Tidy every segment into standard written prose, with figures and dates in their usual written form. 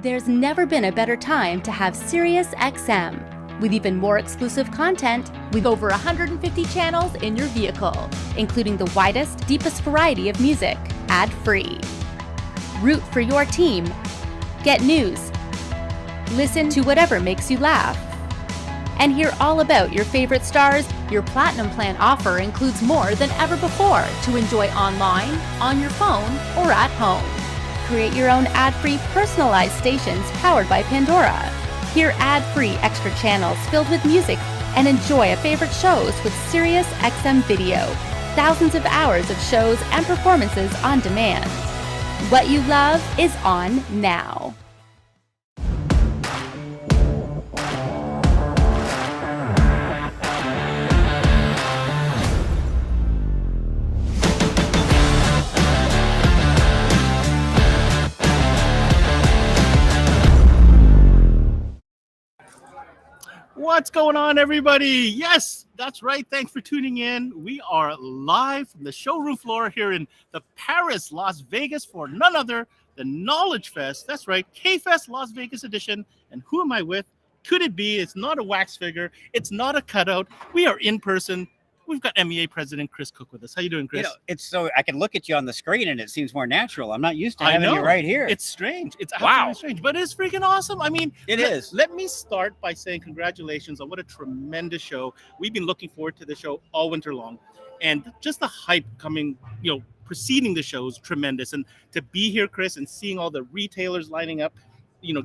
There's never been a better time to have SiriusXM. With even more exclusive content, with over 150 channels in your vehicle, including the widest, deepest variety of music, ad-free. Root for your team. Get news. Listen to whatever makes you laugh. And hear all about your favorite stars. Your Platinum Plan offer includes more than ever before to enjoy online, on your phone, or at home. Create your own ad-free personalized stations powered by Pandora. Hear ad-free extra channels filled with music and enjoy favorite shows with SiriusXM Video. Thousands of hours of shows and performances on demand. What you love is on now. What's going on, everybody? Yes, that's right. Thanks for tuning in. We are live from the showroom floor here in the Paris, Las Vegas for none other than Knowledgefest. That's right, K-Fest Las Vegas edition. And who am I with? Could it be? It's not a wax figure. It's not a cutout. We are in person. We've got MEA President Chris Cook with us. How you doing, Chris? You know, it's so I can look at you on the screen and it seems more natural. I'm not used to having you right here. It's strange. It's absolutely strange, but it's freaking awesome. I mean, it is. Let me start by saying congratulations on what a tremendous show. We've been looking forward to the show all winter long, and just the hype coming, preceding the show is tremendous. And to be here, Chris, and seeing all the retailers lining up,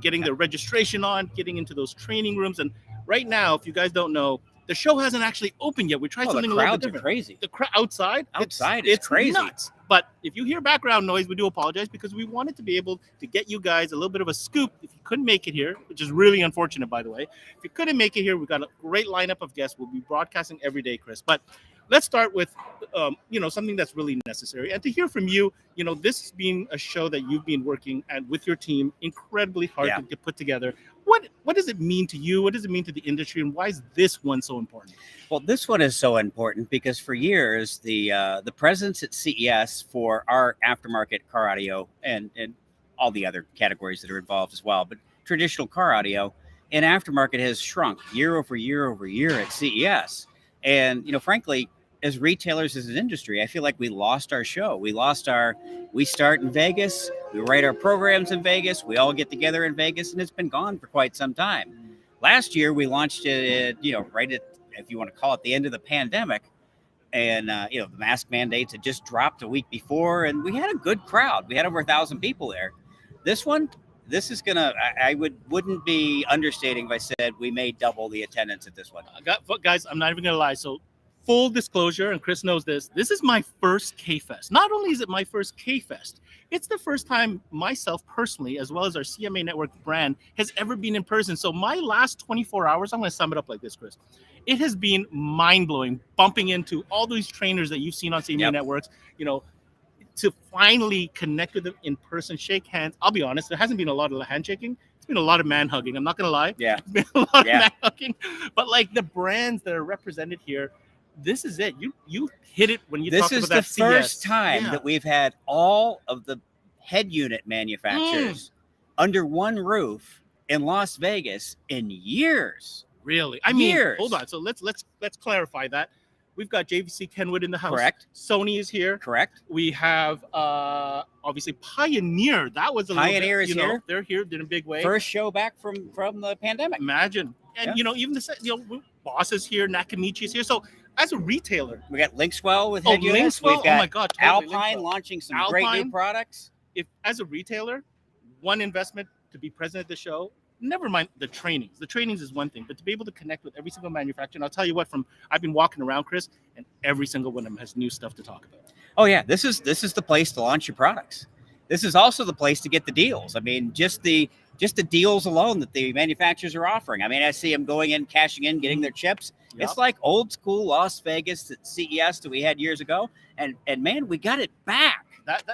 getting their registration on, getting into those training rooms. And right now, if you guys don't know, the show hasn't actually opened yet. We tried something a little bit different. Crazy. The crowd outside it's crazy. Nuts. But if you hear background noise, we do apologize because we wanted to be able to get you guys a little bit of a scoop. If you couldn't make it here, which is really unfortunate, by the way. If you couldn't make it here, we've got a great lineup of guests. We'll be broadcasting every day, Chris. But let's start with, something that's really necessary. And to hear from you, this has been a show that you've been working with your team incredibly hard to put together. What does it mean to you? What does it mean to the industry? And why is this one so important? Well, this one is so important because for years, the presence at CES for our aftermarket car audio and all the other categories that are involved as well, but traditional car audio and aftermarket has shrunk year over year over year at CES. And, frankly, as retailers, as an industry, I feel like we lost our show. We start in Vegas, we write our programs in Vegas, we all get together in Vegas, and it's been gone for quite some time. Last year, we launched it, right at, if you want to call it, the end of the pandemic. And, the mask mandates had just dropped a week before, and we had a good crowd. We had over 1,000 people there. This is gonna. I wouldn't be understating if I said we may double the attendance at this one. Guys, I'm not even gonna lie. So, full disclosure, and Chris knows this. This is my first K-Fest. Not only is it my first K-Fest, it's the first time myself personally, as well as our CMA Network brand, has ever been in person. So my last 24 hours, I'm going to sum it up like this, Chris. It has been mind-blowing, bumping into all these trainers that you've seen on CMA Networks. To finally connect with them in person, shake hands. I'll be honest, there hasn't been a lot of handshaking. It's been a lot of man hugging. I'm not going to lie. Yeah. It's been a lot of man hugging. But like the brands that are represented here, this is it. You hit it when you talk about that. This is the first time that we've had all of the head unit manufacturers under one roof in Las Vegas in years. Really? I mean, hold on. So let's clarify that. We've got JVC Kenwood in the house. Correct. Sony is here. Correct. We have obviously Pioneer. That was Pioneer is here. They're here in a big way. First show back from the pandemic. Imagine. And even Boss is here. Nakamichi is here. So as a retailer, we got Linkswell with head units. We've got oh my God, totally Alpine Linkswell. launching some great new products. If as a retailer, one investment to be present at the show, never mind the trainings. The trainings is one thing, but to be able to connect with every single manufacturer, and I'll tell you what, I've been walking around, Chris, and every single one of them has new stuff to talk about. Oh yeah, this is the place to launch your products. This is also the place to get the deals. I mean, just the deals alone that the manufacturers are offering. I mean, I see them going in, cashing in, getting their chips. Yep. It's like old school Las Vegas at CES that we had years ago, and man, we got it back.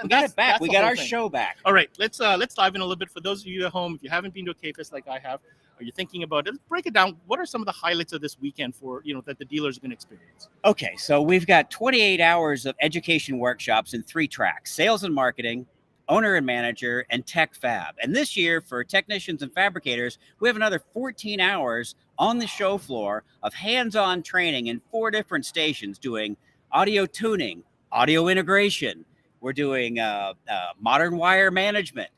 We got it back. We got our show back. All right, let's dive in a little bit. For those of you at home, if you haven't been to a K-Fest like I have, or you're thinking about it, let's break it down. What are some of the highlights of this weekend for that the dealers are going to experience? Okay, so we've got 28 hours of education workshops in 3 tracks: sales and marketing, owner and manager, and tech fab. And this year, for technicians and fabricators, we have another 14 hours on the show floor of hands-on training in 4 different stations doing audio tuning, audio integration. We're doing modern wire management.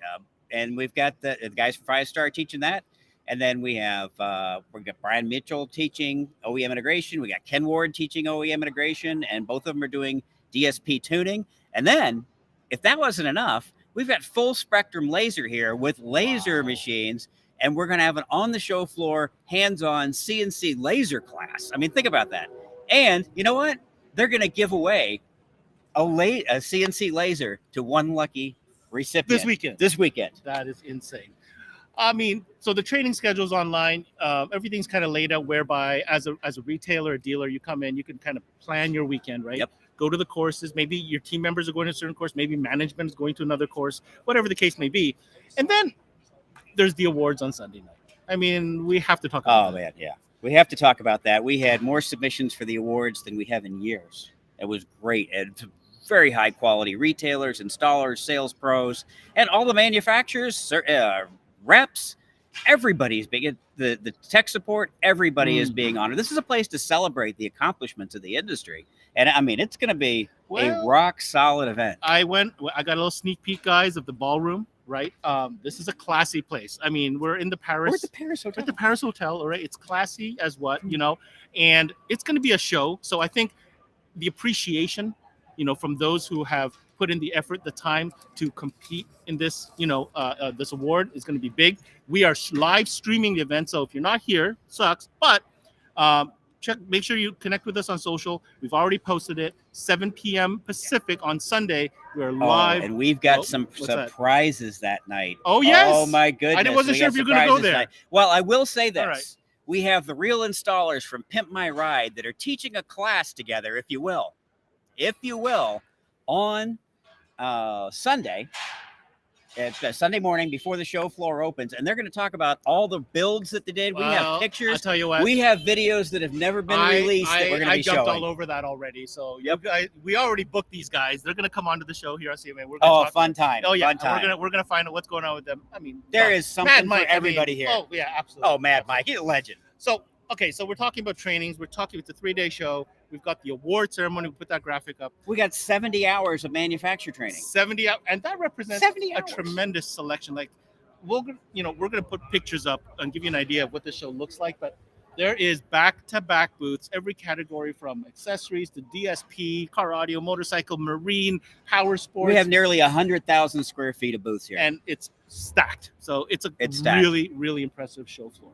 And we've got the guys from Five Star teaching that. And then we've got Brian Mitchell teaching OEM integration. We got Ken Ward teaching OEM integration, and both of them are doing DSP tuning. And then, if that wasn't enough, we've got full spectrum laser here with laser machines, and we're going to have an on the show floor, hands-on CNC laser class. I mean, think about that. And you know what? They're going to give away a CNC laser to one lucky recipient This weekend. That is insane. I mean, so the training schedule's online. Everything's kind of laid out whereby as a retailer or dealer, you come in, you can kind of plan your weekend, right? Yep. Go to the courses. Maybe your team members are going to a certain course. Maybe management is going to another course, whatever the case may be. And then there's the awards on Sunday night. I mean, we have to talk about that. Man, yeah. We have to talk about that. We had more submissions for the awards than we have in years. It was great. And very high quality retailers, installers, sales pros, and all the manufacturers, reps. Everybody's being the tech support. Everybody is being honored. This is a place to celebrate the accomplishments of the industry, and I mean, it's going to be a rock solid event. I got a little sneak peek, guys, of the ballroom. Right, this is a classy place. I mean, we're in the Paris. We're at the Paris Hotel. At the Paris Hotel, all right. It's classy as what, and it's going to be a show. So I think the appreciation, from those who have put in the effort, the time to compete in this, this award is going to be big. We are live streaming the event, so if you're not here, sucks. But make sure you connect with us on social. We've already posted it. 7 p.m. Pacific on Sunday. We're live, and we've got some surprises that night. Oh yes! Oh my goodness! I wasn't sure if you're going to go there. Well, I will say this. Right. We have the real installers from Pimp My Ride that are teaching a class together, if you will, on Sunday. It's Sunday morning before the show floor opens, and they're going to talk about all the builds that they did. We have pictures. I'll tell you what. We have videos that have never been released that we're going to be showing. I jumped all over that already. So we already booked these guys. They're going to come onto the show here on CMA. We're gonna fun time. Oh yeah, fun time. We're going to find out what's going on with them. I mean, there is something for everybody here. Oh yeah, absolutely. Oh, Mad Mike, he's a legend. So we're talking about trainings. We're talking. It's a 3-day show. We've got the award ceremony. We put that graphic up. We got 70 hours of manufacturer training. 70 hours, and that represents a tremendous selection. Like, we're gonna put pictures up and give you an idea of what the show looks like. But there is back-to-back booths, every category from accessories to DSP, car audio, motorcycle, marine, power sports. We have nearly 100,000 square feet of booths here, and it's stacked. So it's really, really impressive show floor.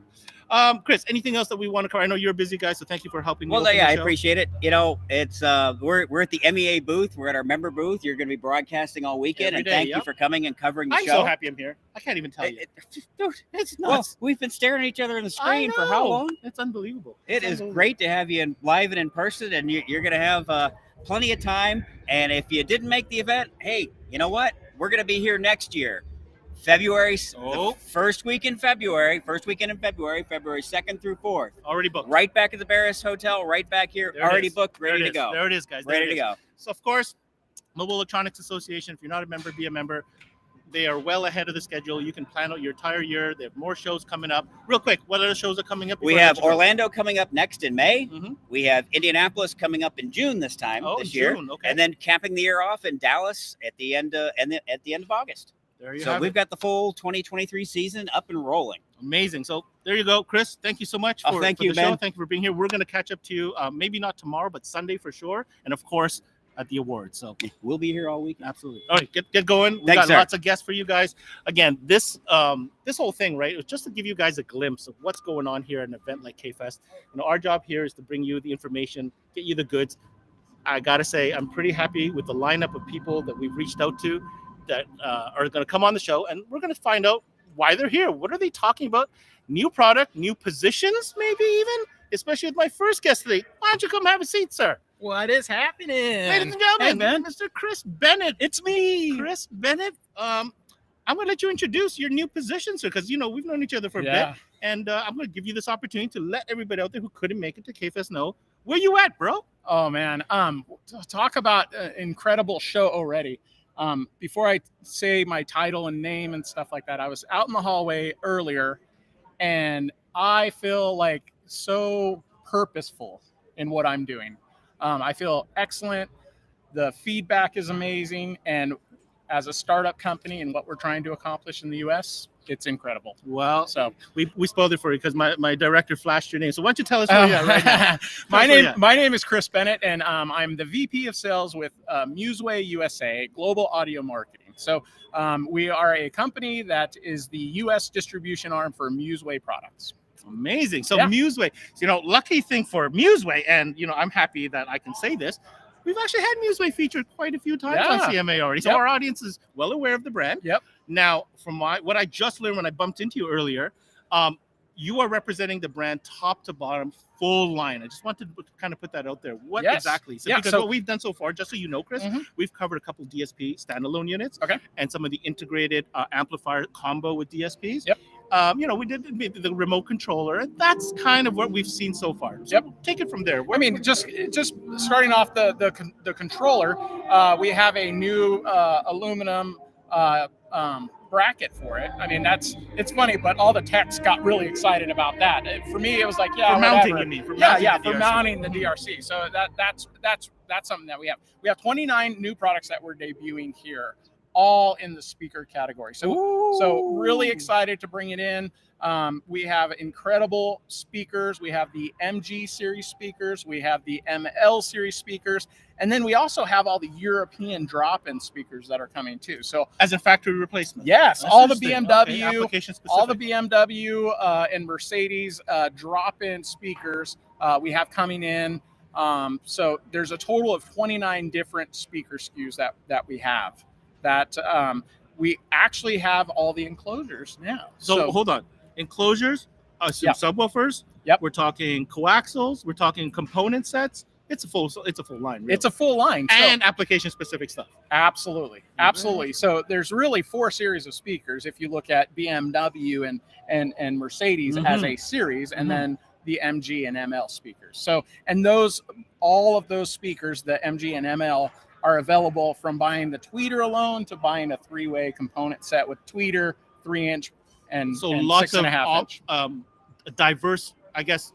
Chris, anything else that we want to cover? I know you're a busy guy, so thank you for helping me. Well, yeah, I appreciate it. It's we're at the MEA booth. We're at our member booth. You're going to be broadcasting all weekend, and thank you for coming and covering the show. I'm so happy I'm here. I can't even tell you. Dude, it's nuts. Well, we've been staring at each other on the screen for how long? It's unbelievable. It is great to have you live and in person, and you're going to have plenty of time. And if you didn't make the event, hey, you know what? We're going to be here next year. First weekend in February, February 2nd through 4th. Already booked. Right back at the Barris Hotel, right back here. Already booked, ready to go. There it is, guys. Ready to go. So, of course, Mobile Electronics Association, if you're not a member, be a member. They are well ahead of the schedule. You can plan out your entire year. They have more shows coming up. Real quick, what other shows are coming up? We have Orlando coming up next in May. Mm-hmm. We have Indianapolis coming up in June this year. Okay. And then capping the year off in Dallas at the end of August. So we've got the full 2023 season up and rolling. Amazing. So there you go, Chris. Thank you so much for the show. Thank you for being here. We're going to catch up to you, maybe not tomorrow, but Sunday for sure. And of course, at the awards. So we'll be here all week. Absolutely. All right, get going. We got lots of guests for you guys. Again, this whole thing, right, was just to give you guys a glimpse of what's going on here at an event like K-Fest. Our job here is to bring you the information, get you the goods. I got to say, I'm pretty happy with the lineup of people that we've reached out to that are going to come on the show, and we're going to find out why they're here. What are they talking about? New product, new positions, maybe even, especially with my first guest today. Why don't you come have a seat, sir? What is happening? Ladies and gentlemen, Mr. Chris Bennett. It's me. Chris Bennett. I'm going to let you introduce your new position, sir, because, we've known each other for a bit, and I'm going to give you this opportunity to let everybody out there who couldn't make it to K-Fest know where you at, bro. Oh, man. Talk about an incredible show already. Before I say my title and name and stuff like that, I was out in the hallway earlier, and I feel like so purposeful in what I'm doing. I feel excellent. The feedback is amazing, and as a startup company and what we're trying to accomplish in the U.S., it's incredible. Well, So we spoiled it for you because my director flashed your name. So why don't you tell us where you're at right now? My name is Chris Bennett, and I'm the VP of Sales with Museway USA Global Audio Marketing. So we are a company that is the U.S. distribution arm for Museway products. Amazing. So Yeah. Museway, lucky thing for Museway, and I'm happy that I can say this. We've actually had Museway featured quite a few times on CMA already. So our audience is well aware of the brand. Yep. Now, from what I just learned when I bumped into you earlier, you are representing the brand top to bottom, full line. I just wanted to kind of put that out there. What exactly? Because what we've done so far, just so you know, Chris, we've covered a couple DSP standalone units, and some of the integrated amplifier combo with DSPs. Yep. We did the remote controller, and that's kind of what we've seen so far. So take it from there. Just starting off the controller, we have a new aluminum bracket for it. It's funny, but all the techs got really excited about that. For me, it was like, for mounting, you mean? For mounting the DRC. So that's something that we have. We have 29 new products that we're debuting here, all in the speaker category. So really excited to bring it in. We have incredible speakers. We have the MG series speakers. We have the ML series speakers. And then we also have all the European drop-in speakers that are coming too. So as a factory replacement. Yes, That's all the BMW, application specific. all the BMW and Mercedes drop-in speakers we have coming in. So there's a total of 29 different speaker SKUs that we have. That we actually have all the enclosures now. So hold on, enclosures, subwoofers. Yep. We're talking coaxials. We're talking component sets. It's a full line. Really. It's a full line and application specific stuff. Absolutely. So there's really 4 series of speakers if you look at BMW and Mercedes as a series, and then the MG and ML speakers. So all of those speakers, the MG and ML, are available from buying the tweeter alone to buying a 3-way component set with tweeter, 3-inch, and lots 6.5 inch. Diverse, I guess,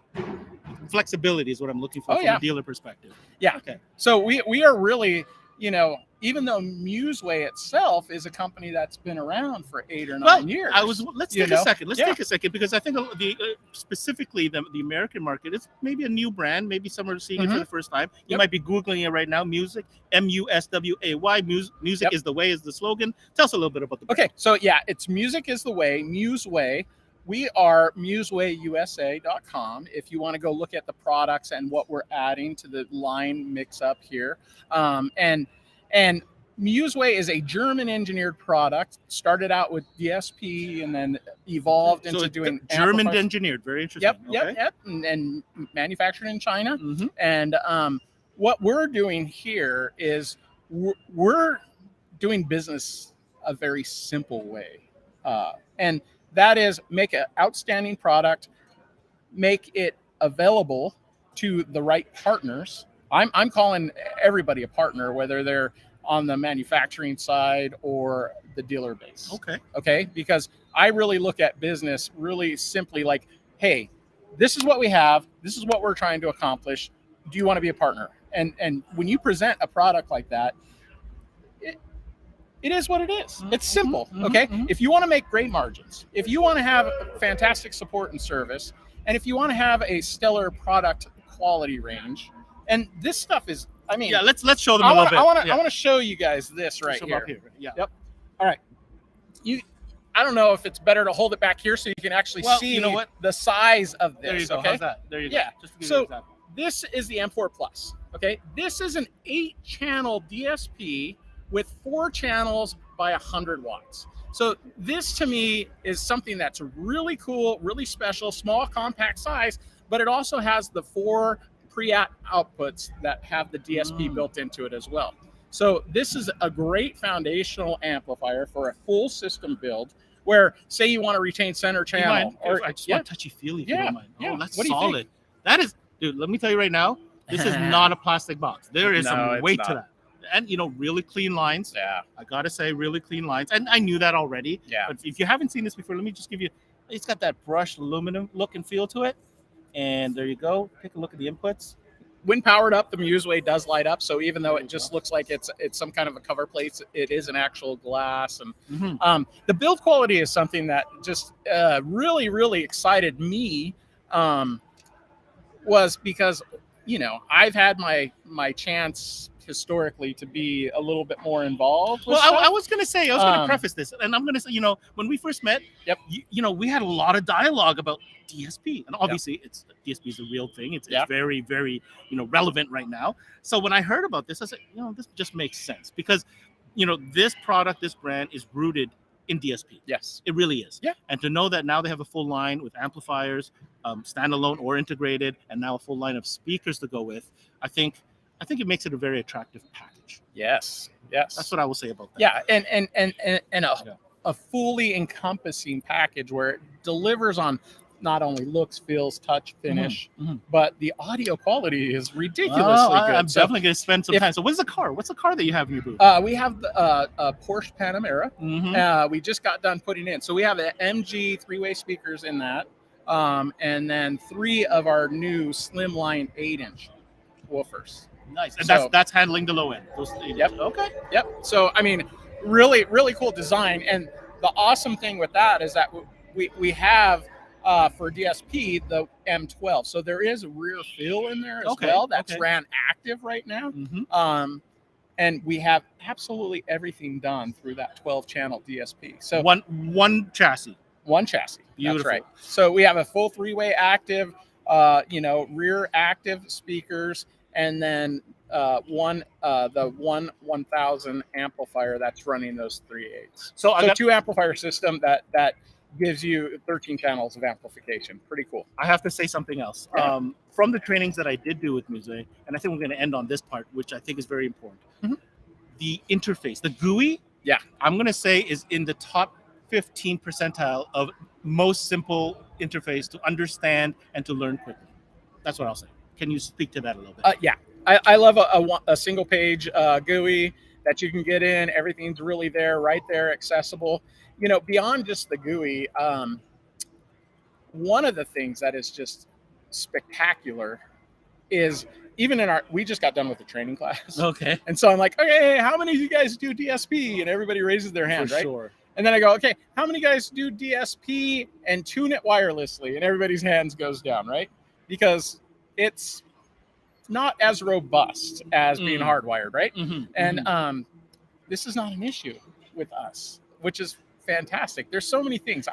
flexibility is what I'm looking for from a dealer perspective. Yeah. Okay. So we are really, even though Museway itself is a company that's been around for 8 or 9 years. Let's take a second. Let's take a second, because I think specifically the American market, it's maybe a new brand. Maybe some are seeing it for the first time. You might be Googling it right now. Music, MUSWAY. Music is the way is the slogan. Tell us a little bit about the brand. Okay. So it's Music is the Way, Museway. We are musewayusa.com if you want to go look at the products and what we're adding to the line mix up here. And Museway is a German engineered product, started out with DSP and then evolved into doing German engineered. Very interesting. Yep. And manufactured in China. And what we're doing here is we're doing business a very simple way. And that is make an outstanding product, make it available to the right partners. I'm calling everybody a partner, whether they're on the manufacturing side or the dealer base. Okay. Because I really look at business really simply like, hey, this is what we have. This is what we're trying to accomplish. Do you want to be a partner? And when you present a product like that, it is what it is. It's simple, okay? If you want to make great margins, if you want to have fantastic support and service, and if you want to have a stellar product quality range, and this stuff is, let's show them a little bit. I want to show you guys this right here. Up here. Yeah. Yep. All right. I don't know if it's better to hold it back here so you can actually see the size of this. There you go. Okay? How's that? There you go. Yeah. So this is the M4 Plus. Okay. This is an 8-channel DSP with 4 channels by 100 watts. So this to me is something that's really cool, really special, small, compact size, but it also has the 4 pre-app outputs that have the DSP built into it as well. So this is a great foundational amplifier for a full system build where, say you want to retain center channel. I just want touchy-feely if you don't mind. Yeah. Oh, that's what do you solid. think? That is, dude, let me tell you right now, this is not a plastic box. There is some weight to that. and really clean lines. Yeah. I gotta say, really clean lines, and I knew that already. Yeah. But if you haven't seen this before, let me just give you. It's got that brushed aluminum look and feel to it, and there you go. Take a look at the inputs. When powered up, the Museway does light up. So even though it just looks like it's some kind of a cover plate, it is an actual glass. And the build quality is something that just really, really excited me. Was because I've had my chance historically to be a little bit more involved with Well, stuff. I was going to preface this, and I'm going to say, when we first met, Yep. we had a lot of dialogue about DSP, and obviously, DSP is a real thing. It's very, very, relevant right now. So when I heard about this, I said, this just makes sense because, this product, this brand is rooted in DSP. Yes, it really is. Yeah. And to know that now they have a full line with amplifiers, standalone or integrated, and now a full line of speakers to go with, I think it makes it a very attractive package. Yes. That's what I will say about that. Yeah, and a fully encompassing package where it delivers on not only looks, feels, touch, finish, but the audio quality is ridiculously good. I'm definitely going to spend some time. So what's the car? What's the car that you have in your booth? We have the Porsche Panamera. We just got done putting in. So we have an MG 3-way speakers in that. And then 3 of our new slimline 8-inch woofers. Nice. And that's handling the low end. Those 8-inch. Yep. Okay. Yep. So, I mean, really, really cool design. And the awesome thing with that is that we have for DSP the M12. So there is a rear fill in there as well. That's ran active right now. And we have absolutely everything done through that 12-channel DSP. So one chassis. One chassis. Beautiful. That's right. So we have a full 3-way active, rear active speakers, and then the 1000 amplifier that's running those 3/8. So 2 amplifier system that gives you 13 channels of amplification. Pretty cool. I have to say something else. Yeah. From the trainings that I did do with Musée, and I think we're going to end on this part, which I think is very important. The interface, the GUI, I'm going to say is in the top 15 percentile of most simple interface to understand and to learn quickly. That's what I'll say. Can you speak to that a little bit? Yeah. I love a single page GUI that you can get in. Everything's really there, right there, accessible. Beyond just the GUI, one of the things that is just spectacular is even we just got done with the training class. Okay. And so I'm like, okay, how many of you guys do DSP? And everybody raises their hand, right? Sure. And then I go, okay, how many guys do DSP and tune it wirelessly? And everybody's hands goes down, right? Because it's not as robust as being hardwired, right? And this is not an issue with us, which is fantastic. There's so many things.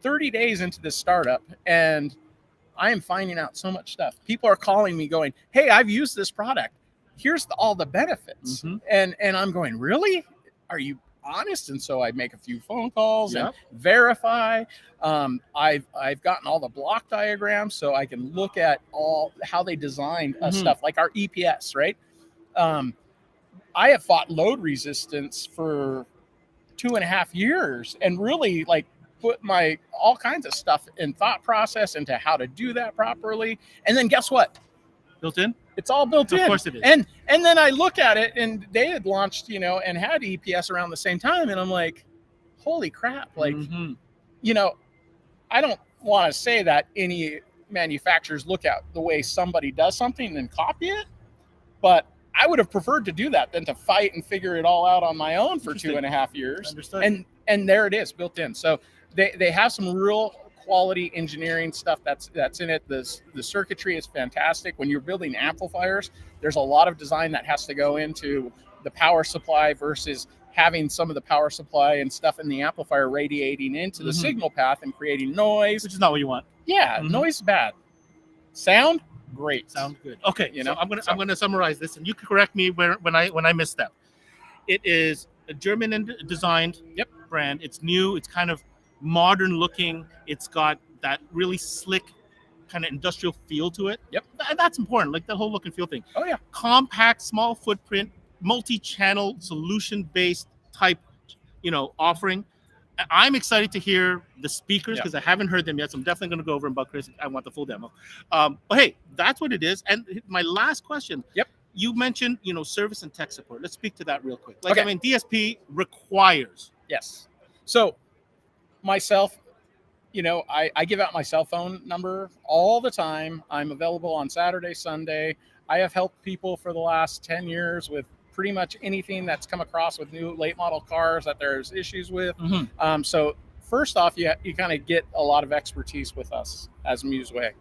30 days into this startup, and I am finding out so much stuff. People are calling me going, hey, I've used this product. Here's all the benefits. And I'm going, really? Are you honest? And so I make a few phone calls and verify. I've gotten all the block diagrams so I can look at how they designed stuff like our EPS, right? I have fought load resistance for 2.5 years and really put my all kinds of stuff in thought process into how to do that properly. And then guess what? Built in? It's all built in. Of course it is. And then I look at it, and they had launched, and had EPS around the same time, and I'm like, holy crap! I don't want to say that any manufacturers look at the way somebody does something and copy it, but I would have preferred to do that than to fight and figure it all out on my own for 2.5 years. Understood. And there it is, built in. So they have some real quality engineering stuff that's in it. The circuitry is fantastic. When you're building amplifiers, there's a lot of design that has to go into the power supply versus having some of the power supply and stuff in the amplifier radiating into the signal path and creating noise, which is not what you want. Yeah, noise is bad. Sound great. Sound good. Okay, so I'm gonna summarize this, and you can correct me when I misstep. It is a German designed brand. It's new. It's kind of modern looking. It's got that really slick kind of industrial feel to it. That's important, like the whole look and feel thing. Oh yeah. Compact, small footprint, multi-channel, solution-based type, offering. I'm excited to hear the speakers because I haven't heard them yet, so I'm definitely going to go over and bug Chris. I want the full demo. But hey, that's what it is. And my last question. you mentioned, service and tech support. Let's speak to that real quick. Like, Okay. I mean, DSP requires. Yes. So myself, I give out my cell phone number all the time. I'm available on Saturday, Sunday. I have helped people for the last 10 years with pretty much anything that's come across with new late model cars that there's issues with. So first off, you kind of get a lot of expertise with us as Museway.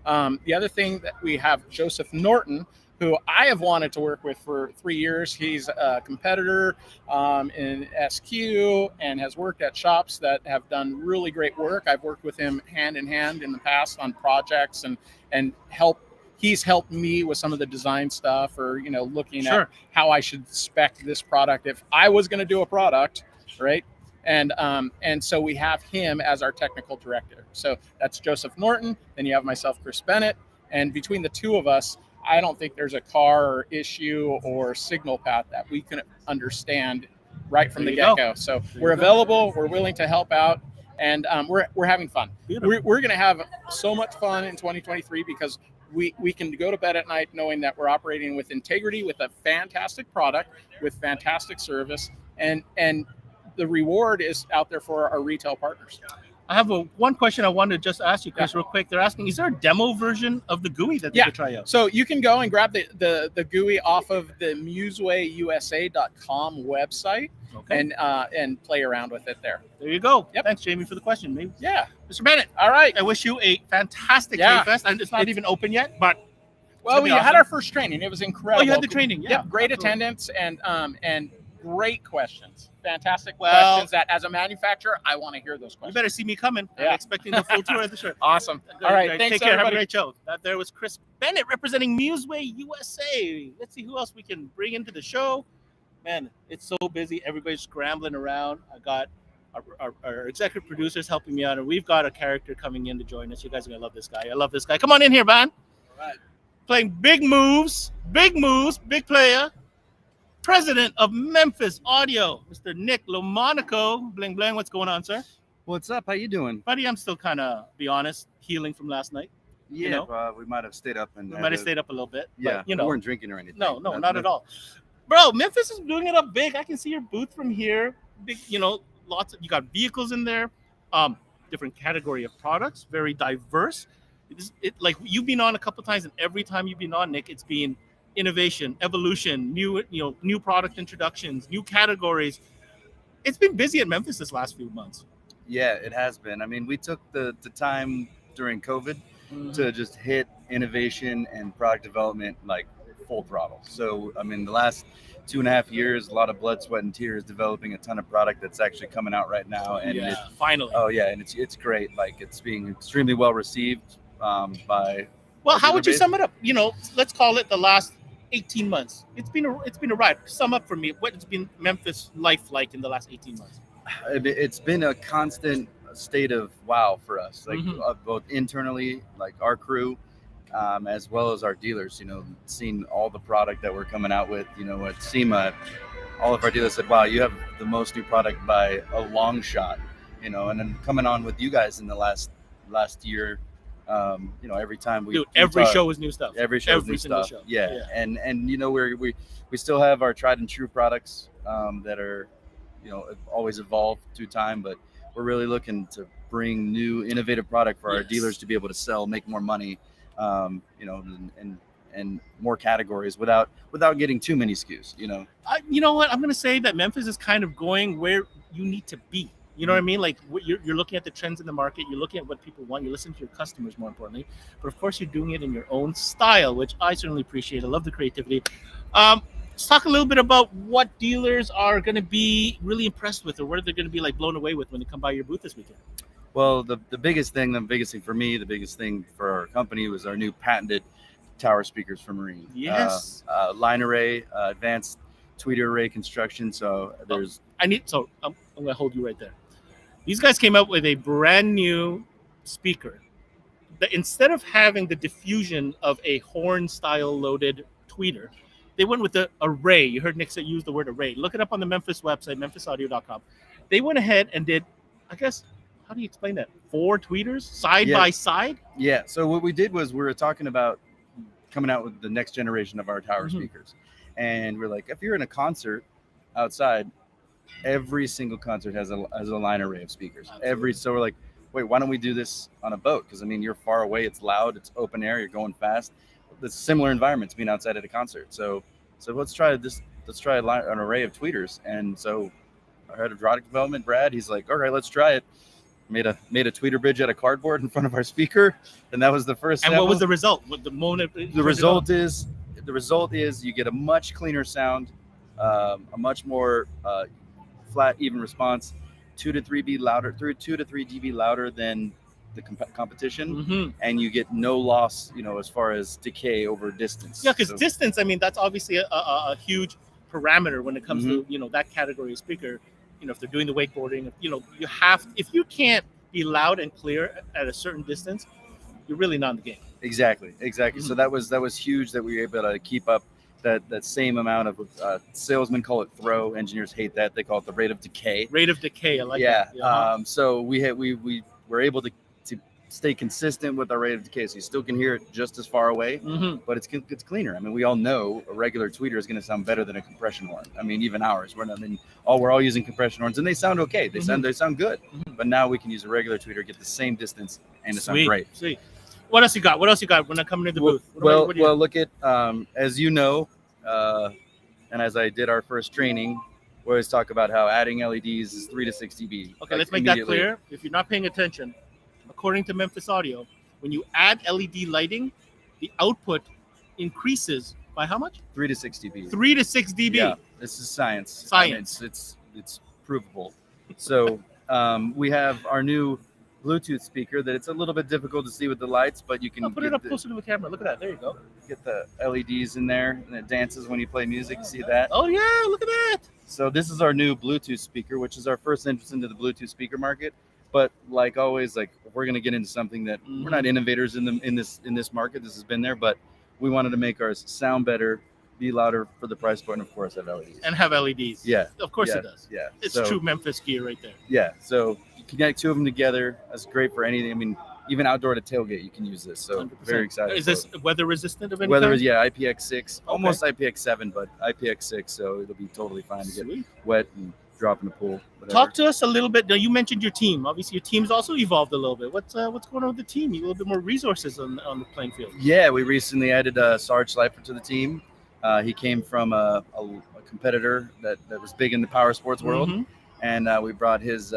The other thing that we have Joseph Norton, who I have wanted to work with for 3 years. He's a competitor in SQ and has worked at shops that have done really great work. I've worked with him hand in hand in the past on projects and he's helped me with some of the design stuff or, looking at how I should spec this product if I was going to do a product, right? And so we have him as our technical director. So that's Joseph Norton. Then you have myself, Chris Bennett. And between the two of us, I don't think there's a car or issue or signal path that we can understand right from the get-go. So we're available. We're willing to help out. And we're having fun. We're going to have so much fun in 2023 because we can go to bed at night knowing that we're operating with integrity, with a fantastic product, with fantastic service. And the reward is out there for our retail partners. I have one question I wanted to just ask you, Chris, real quick. They're asking, is there a demo version of the GUI that they could try out? So you can go and grab the GUI off of the musewayusa.com website and play around with it there. There you go. Yep. Thanks, Jamie, for the question. Maybe. Yeah. Mr. Bennett, all right. I wish you a fantastic K-Fest. And it's not even open yet, but well, we had our first training. It was incredible. Oh, you had the training. Yeah. Yep. Great attendance and great questions. Fantastic questions that as a manufacturer, I want to hear those questions. You better see me coming. I'm expecting the full tour of the show. Awesome. All right. Thanks, Take care. everybody. Have a great show. That there was Chris Bennett representing Museway USA. Let's see who else we can bring into the show. Man, it's so busy. Everybody's scrambling around. I got our executive producers helping me out, and we've got a character coming in to join us. You guys are going to love this guy. I love this guy. Come on in here, man. All right. Playing big moves, big player. President of Memphis Audio, Mr. Nick Lomonaco. Bling, bling. What's going on, sir? What's up? How you doing? Buddy, I'm still kind of, be honest, healing from last night. Yeah, we might have stayed up. We might have stayed up a little bit. Yeah, but, we weren't drinking or anything. No, not at all. Bro, Memphis is doing it up big. I can see your booth from here. Big, lots of, you got vehicles in there, different category of products, very diverse. Like you've been on a couple times, and every time you've been on, Nick, it's been innovation, evolution, new product introductions, new categories. It's been busy at Memphis this last few months. Yeah, it has been. I mean, we took the time during COVID to just hit innovation and product development like full throttle. So, I mean, the last 2.5 years, a lot of blood, sweat, and tears developing a ton of product that's actually coming out right now. And finally. Oh yeah, and it's great. Like it's being extremely well received by. Well, how would you sum it up? Let's call it the last 18 months. It's been a ride. Sum up for me what it's been Memphis life like in the last 18 months. It's been a constant state of wow for us, like both internally, like our crew, as well as our dealers. Seeing all the product that we're coming out with. At SEMA, all of our dealers said, "Wow, you have the most new product by a long shot." And then coming on with you guys in the last year. Every time every show is new stuff. Every show is new stuff. Show. Yeah. And we still have our tried and true products that are, always evolved through time, but we're really looking to bring new innovative product for our dealers to be able to sell, make more money, and more categories without getting too many SKUs. You know what? I'm going to say that Memphis is kind of going where you need to be. You know what I mean? Like you're looking at the trends in the market. You're looking at what people want. You're listening to your customers, more importantly. But of course, you're doing it in your own style, which I certainly appreciate. I love the creativity. Let's talk a little bit about what dealers are going to be really impressed with, or what are they going to be like blown away with when they come by your booth this weekend. Well, the biggest thing for me, the biggest thing for our company was our new patented tower speakers for Marine. Yes. Line array, advanced tweeter array construction. So there's. I'm going to hold you right there. These guys came up with a brand new speaker that instead of having the diffusion of a horn style loaded tweeter, they went with the array. You heard Nick use the word array. Look it up on the Memphis website, memphisaudio.com. They went ahead and did, I guess, how do you explain that? 4 tweeters side by side? Yeah. So what we did was we were talking about coming out with the next generation of our tower Mhm. speakers. And we're like, if you're in a concert outside, every single concert has a line array of speakers. So we're like, wait, why don't we do this on a boat? Because I mean, you're far away, it's loud, it's open air, you're going fast. It's similar environment to being outside at a concert. So let's try an array of tweeters. And so our head of product development, Brad, he's like, all right, let's try it. Made a tweeter bridge out of cardboard in front of our speaker, and that was the first And sample. what was the result? What the moment? The result is you get a much cleaner sound, a much more flat, even response, 2 to 3 dB louder than the competition, Mm-hmm. and you get no loss, as far as decay over distance. Yeah, because distance, I mean, that's obviously a huge parameter when it comes to that category of speaker. If they're doing the wakeboarding, if you can't be loud and clear at a certain distance, you're really not in the game. Exactly. Mm-hmm. So that was huge that we were able to keep up that same amount of salesmen call it throw, engineers hate that, they call it the rate of decay. Rate of decay, I like that. Yeah. So we were able to stay consistent with our rate of decay, so you still can hear it just as far away, but it's cleaner. I mean, we all know a regular tweeter is going to sound better than a compression horn. I mean, even ours, we're all using compression horns, and they sound okay. They sound good. But now we can use a regular tweeter, get the same distance, and it sounds great. Sweet. What else you got? When I come into the booth? Well, look at as you know, and as I did our first training, we always talk about how adding LEDs is 3 to 6 dB. Okay, let's make that clear. If you're not paying attention, according to Memphis Audio, when you add LED lighting, the output increases by how much? 3 to 6 dB. 3 to 6 dB. Yeah, this is science. Science. I mean, it's provable. So we have our new Bluetooth speaker that it's a little bit difficult to see with the lights, but you can put it up closer to the camera. Look at that. There you go. Get the LEDs in there, and it dances when you play music. You see that? Oh yeah, look at that. So this is our new Bluetooth speaker, which is our first entrance into the Bluetooth speaker market. But like always, if we're going to get into something that we're not innovators in this market, this has been there, but we wanted to make ours sound better, be louder for the price point, and of course have LEDs. And have LEDs. Yeah. Of course it does. Yeah. It's true Memphis gear right there. Yeah. So you connect two of them together. That's great for anything. I mean, even outdoor to tailgate, you can use this. So 100%. very excited. Is this weather resistant of any kind? IPX6, almost IPX7, but IPX6, so it'll be totally fine to get wet and drop in the pool. Whatever. Talk to us a little bit. Now, you mentioned your team. Obviously, your team's also evolved a little bit. What's going on with the team? You a little bit more resources on the playing field. Yeah, we recently added Sarge Schleifer to the team. He came from a competitor that was big in the power sports world, and we brought his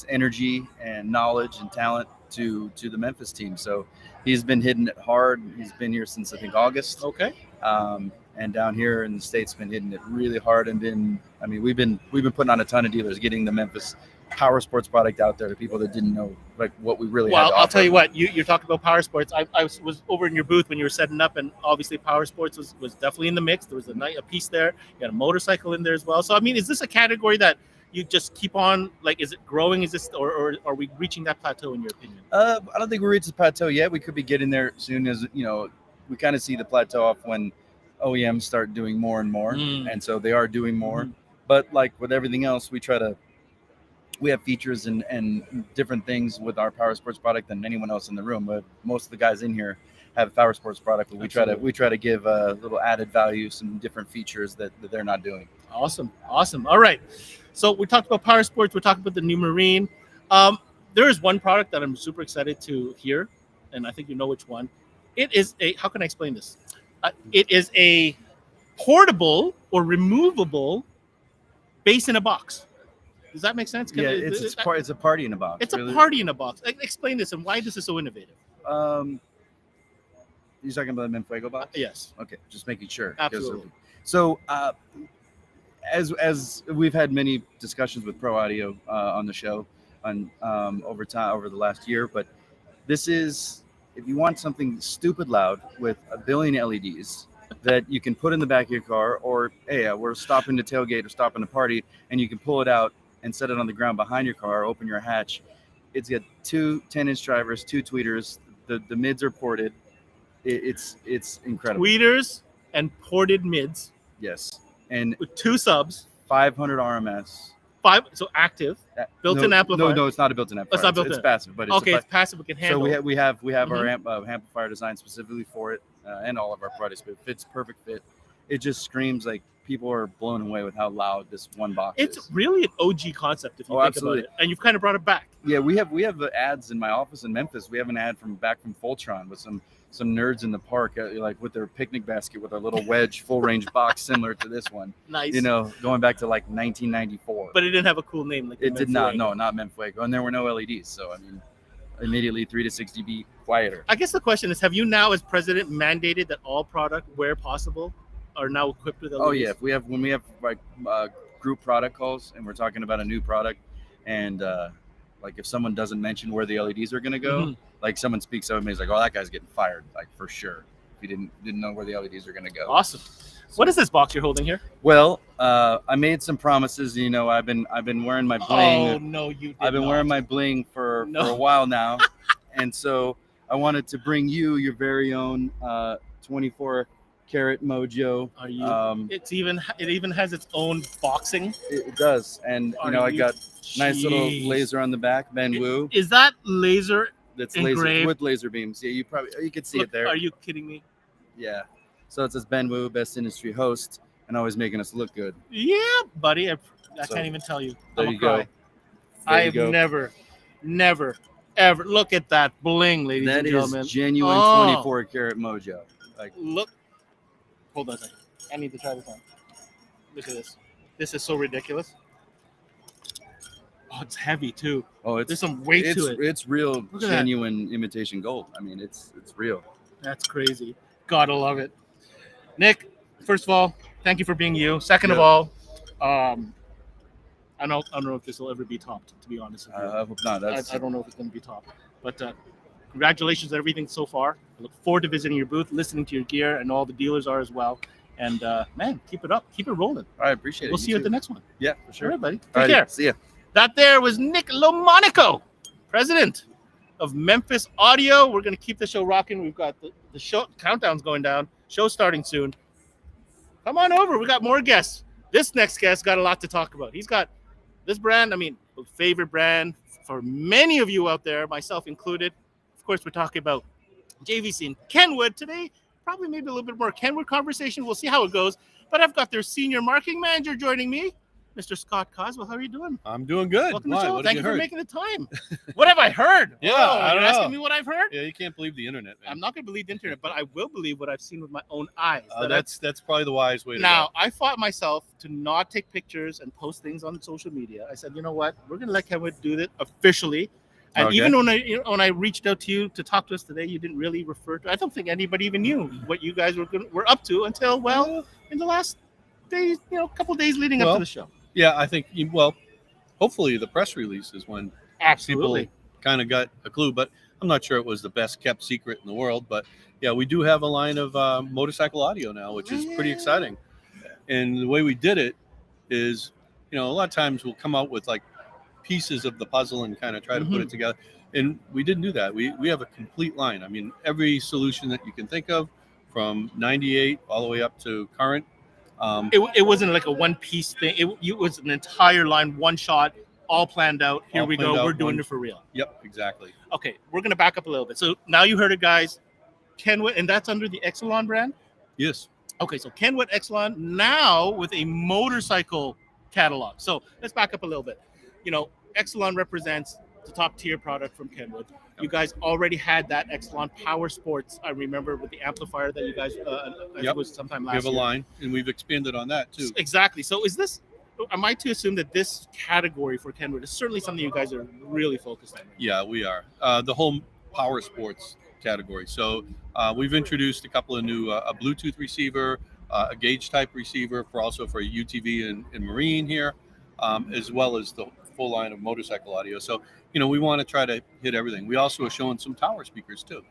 energy and knowledge and talent to the Memphis team. So he's been hitting it hard. He's been here since I think August. Okay. And down here in the States, been hitting it really hard. And we've been putting on a ton of dealers, getting the Memphis power sports product out there to people that didn't know what we really had to I'll offer. tell you what, you're talking about power sports. I was over in your booth when you were setting up, and obviously power sports was definitely in the mix. There was a piece there. You got a motorcycle in there as well. So I mean, is this a category that you just keep on, is it growing? Is this, or are we reaching that plateau in your opinion? I don't think we reached the plateau yet. We could be getting there soon, as we kind of see the plateau off when OEMs start doing more and more, and so they are doing more. But like with everything else, we have features and different things with our power sports product than anyone else in the room. But most of the guys in here have a power sports product, but we try to give a little added value, some different features that they're not doing. Awesome. All right. So we talked about power sports. We're talking about the new Marine. There is one product that I'm super excited to hear, and I think you know which one. It is how can I explain this? It is a portable or removable bass in a box. Does that make sense? Yeah, it's a party in a box. It's a party in a box. Explain this and why this is so innovative. You're talking about the Menfuego box? Yes. Okay, just making sure. Absolutely. So, as we've had many discussions with Pro Audio on the show over the last year, but this is, if you want something stupid loud with a billion LEDs that you can put in the back of your car, or hey, we're stopping to tailgate or stopping to party, and you can pull it out and set it on the ground behind your car, open your hatch. It's got two 10-inch drivers, two tweeters. The mids are ported. It's incredible. Tweeters and ported mids. Yes. And with two subs. 500 RMS. So active, built-in no, amplifier. No, it's not a built-in amplifier. It's not built-in. It's passive, but it's Okay, it's passive. We can handle. So we have our Mhm. amplifier designed specifically for it, and all of our products. But it fits perfect fit. It just screams like people are blown away with how loud this one box is. It's really an OG concept if you think Absolutely. about it, and you've kind of brought it back. Yeah, we have ads in my office in Memphis. We have an ad from Voltron with some nerds in the park, like with their picnic basket with a little wedge full range box similar to this one. Nice. You know, going back to like 1994. But it didn't have a cool name like it did not. Menfuego. No, not Menfuego, and there were no LEDs. So I mean, immediately 3 to 6 dB quieter. I guess the question is: have you now, as president, mandated that all product, where possible, are now equipped with LEDs? Oh yeah, when we have like group product calls and we're talking about a new product, and like if someone doesn't mention where the LEDs are going to go, like someone speaks up and he's like, "Oh, that guy's getting fired," like for sure. If he didn't know where the LEDs are going to go. Awesome. What is this box you're holding here? Well, I made some promises. You know, I've been wearing my bling. Oh no, you. I've been wearing my bling for a while now, and so I wanted to bring you your very own 24 karat mojo. Are you? It even has its own boxing. It does, and you know, I got nice little laser on the back, Benwu. Is that laser? That's engraved? laser with laser beams. Yeah, you could see it there. Are you kidding me? Yeah. So it says Benwu, best industry host, and always making us look good. Yeah, buddy. I So, can't even tell you. There I'm you gonna go. cry. There you I've go. never, ever look at that bling, ladies That and is gentlemen. genuine Oh. 24 karat mojo. Like, Look. Hold on a second. I need to try this on. Look at this. This is so ridiculous. Oh, it's heavy too. oh, There's it's some weight to it. it's real, Look at that. genuine imitation gold. I mean, it's real. That's crazy. Gotta love it. Nick, first of all, thank you for being you. Second of Yeah. all, I don't know if this will ever be topped, to be honest with you. I hope not. That's I don't know if it's going to be topped. But congratulations on everything so far. I look forward to visiting your booth, listening to your gear, and all the dealers are as well. And man, keep it up. Keep it rolling. I appreciate it. We'll see you at the next one. Yeah, for All sure. right, buddy. Take Alrighty, care. see ya. That there was Nick Lomonico, president of Memphis Audio. We're going to keep the show rocking. We've got the show countdown's going down. Show's starting soon. Come on over. We got more guests. This next guest got a lot to talk about. He's got this brand, I mean, a favorite brand for many of you out there, myself included. Of course, we're talking about JVC and Kenwood today. Probably maybe a little bit more Kenwood conversation. We'll see how it goes. But I've got their senior marketing manager joining me, Mr. Scott Coswell. How are you doing? I'm doing good. Welcome to the Why? show. What Thank have you you for heard? making the time. What have I heard? Yeah, Oh, I don't you're asking know. me what I've heard? Yeah, you can't believe the internet, man. I'm not going to believe the internet, but I will believe what I've seen with my own eyes. That's probably the wise way to Now, go. I fought myself to not take pictures and post things on social media. I said, you know what? We're going to let Kenwood do it officially. And Okay. even when I reached out to you to talk to us today, you didn't really refer to. I don't think anybody even knew what you guys were up to until in the last days, couple days leading up Well, to the show. Yeah, I think, hopefully the press release is when Absolutely. people kind of got a clue, but I'm not sure it was the best kept secret in the world. But yeah, we do have a line of motorcycle audio now, which is pretty exciting. And the way we did it is, a lot of times we'll come out with like pieces of the puzzle and kind of try to put it together. And we didn't do that. We have a complete line. I mean, every solution that you can think of, from 98 all the way up to current. It wasn't like a one-piece thing. It was an entire line, one shot, all planned out. Here All we planned go. out, We're doing one- it for real. Yep, exactly. Okay, we're going to back up a little bit. So now you heard it, guys. Kenwood, and that's under the Exelon brand? Yes. Okay, so Kenwood Exelon now with a motorcycle catalog. So let's back up a little bit. Exelon represents the top tier product from Kenwood. You guys already had that Exelon Power Sports. I remember with the amplifier that you guys, I think it was sometime We last have a year. line, and we've expanded on that too. Exactly. So am I to assume that this category for Kenwood is certainly something you guys are really focused on? Yeah, we are. The whole power sports category. So we've introduced a couple of new, a Bluetooth receiver, a gauge type receiver for UTV and marine here, as well as the full line of motorcycle audio. So, we want to try to hit everything. We also are showing some tower speakers too.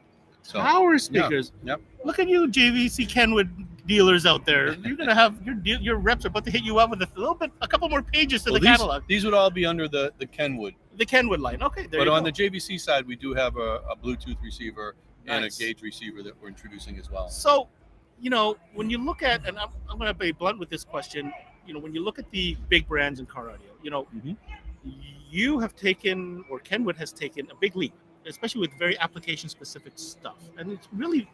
So Power speakers. Yep. Look at you, JVC Kenwood dealers out there. You're gonna have your reps are about to hit you up with a couple more pages to the catalog. These would all be under the Kenwood. The Kenwood line. Okay, there But you on go. the JVC side, we do have a Bluetooth receiver and a Nice. gauge receiver that we're introducing as well. So, when you look at, and I'm going to be blunt with this question, when you look at the big brands in car audio, you know, Mhm. you have taken, or Kenwood has taken, a big leap, especially with very application-specific stuff, and it's really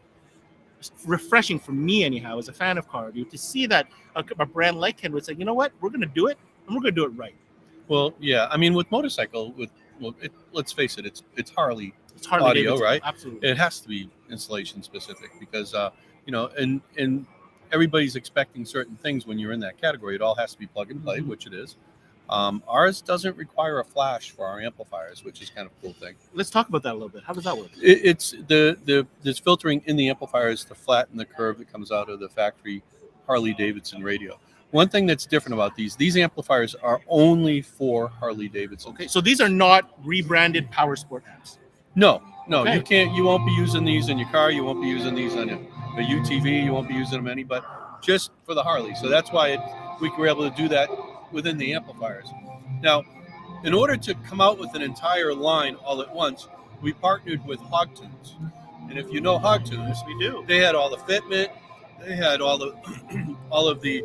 refreshing for me, anyhow, as a fan of car review, to see that a brand like Kenwood say, you know what, we're going to do it, and we're going to do it right. Well, yeah. I mean, with motorcycle, let's face it, it's Harley It's Harley audio, Davidson, right? absolutely. It has to be installation specific because and everybody's expecting certain things when you're in that category. It all has to be plug and play, Mhm. which it is. Ours doesn't require a flash for our amplifiers, which is kind of a cool thing. Let's talk about that a little bit. How does that work? It's there's filtering in the amplifiers to flatten the curve that comes out of the factory Harley Davidson radio. One thing that's different about these amplifiers are only for Harley Davidson. Okay, so these are not rebranded power sport amps. No, Okay. you won't be using these in your car. You won't be using these on a UTV. You won't be using them any, but just for the Harley. So that's why we were able to do that within the amplifiers. Now, in order to come out with an entire line all at once, we partnered with Hogtunes. And if you know Hogtunes, We do. they had all the fitment, they had all the all of the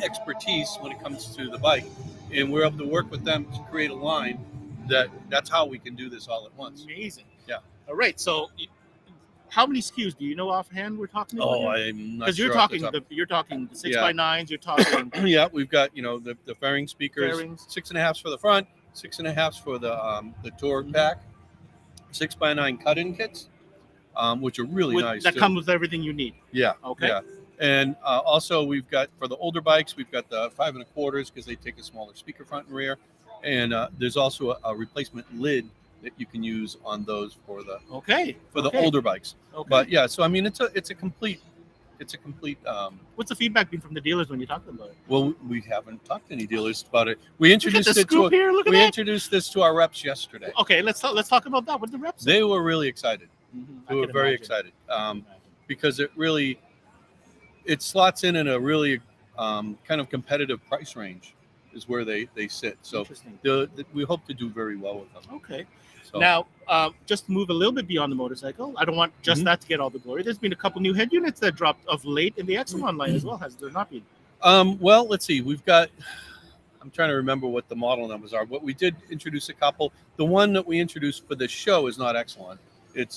expertise when it comes to the bike, and we're able to work with them to create a line that's how we can do this all at once. Amazing. Yeah. All right. So, how many SKUs do you know offhand we're talking about? Oh, I'm not because sure. you're talking the 6 Yeah. by 9s. You're talking Yeah, we've got the fairing speakers, Fairings. 6.5s for the front, 6.5s for the tour pack, 6x9 cut-in kits, which are really nice. that too. come with everything you need. Yeah. Okay. Yeah. And also we've got for the older bikes, we've got the 5 1/4s because they take a smaller speaker front and rear, and there's also a replacement lid that you can use on those for the Okay. older bikes. Okay. But yeah, so I mean it's a complete. What's the feedback been from the dealers when you talk to them about it? Well, we haven't talked to any dealers about it. We Look at introduced the it scoop here. Look at we that. introduced this to our reps yesterday. Okay, let's talk about that. What the reps? They were really excited. Mhm, They I were can very imagine. excited I can imagine. because it slots in a really kind of competitive price range is where they sit. So Interesting. we hope to do very well with them. Okay. So, Now, just to move a little bit beyond the motorcycle, I don't want just Mhm. that to get all the glory. There's been a couple new head units that dropped of late in the Exelon line as well. Has there not been? well, let's see. We've got. I'm trying to remember what the model numbers are, but we did introduce a couple. The one that we introduced for the show is not excellent.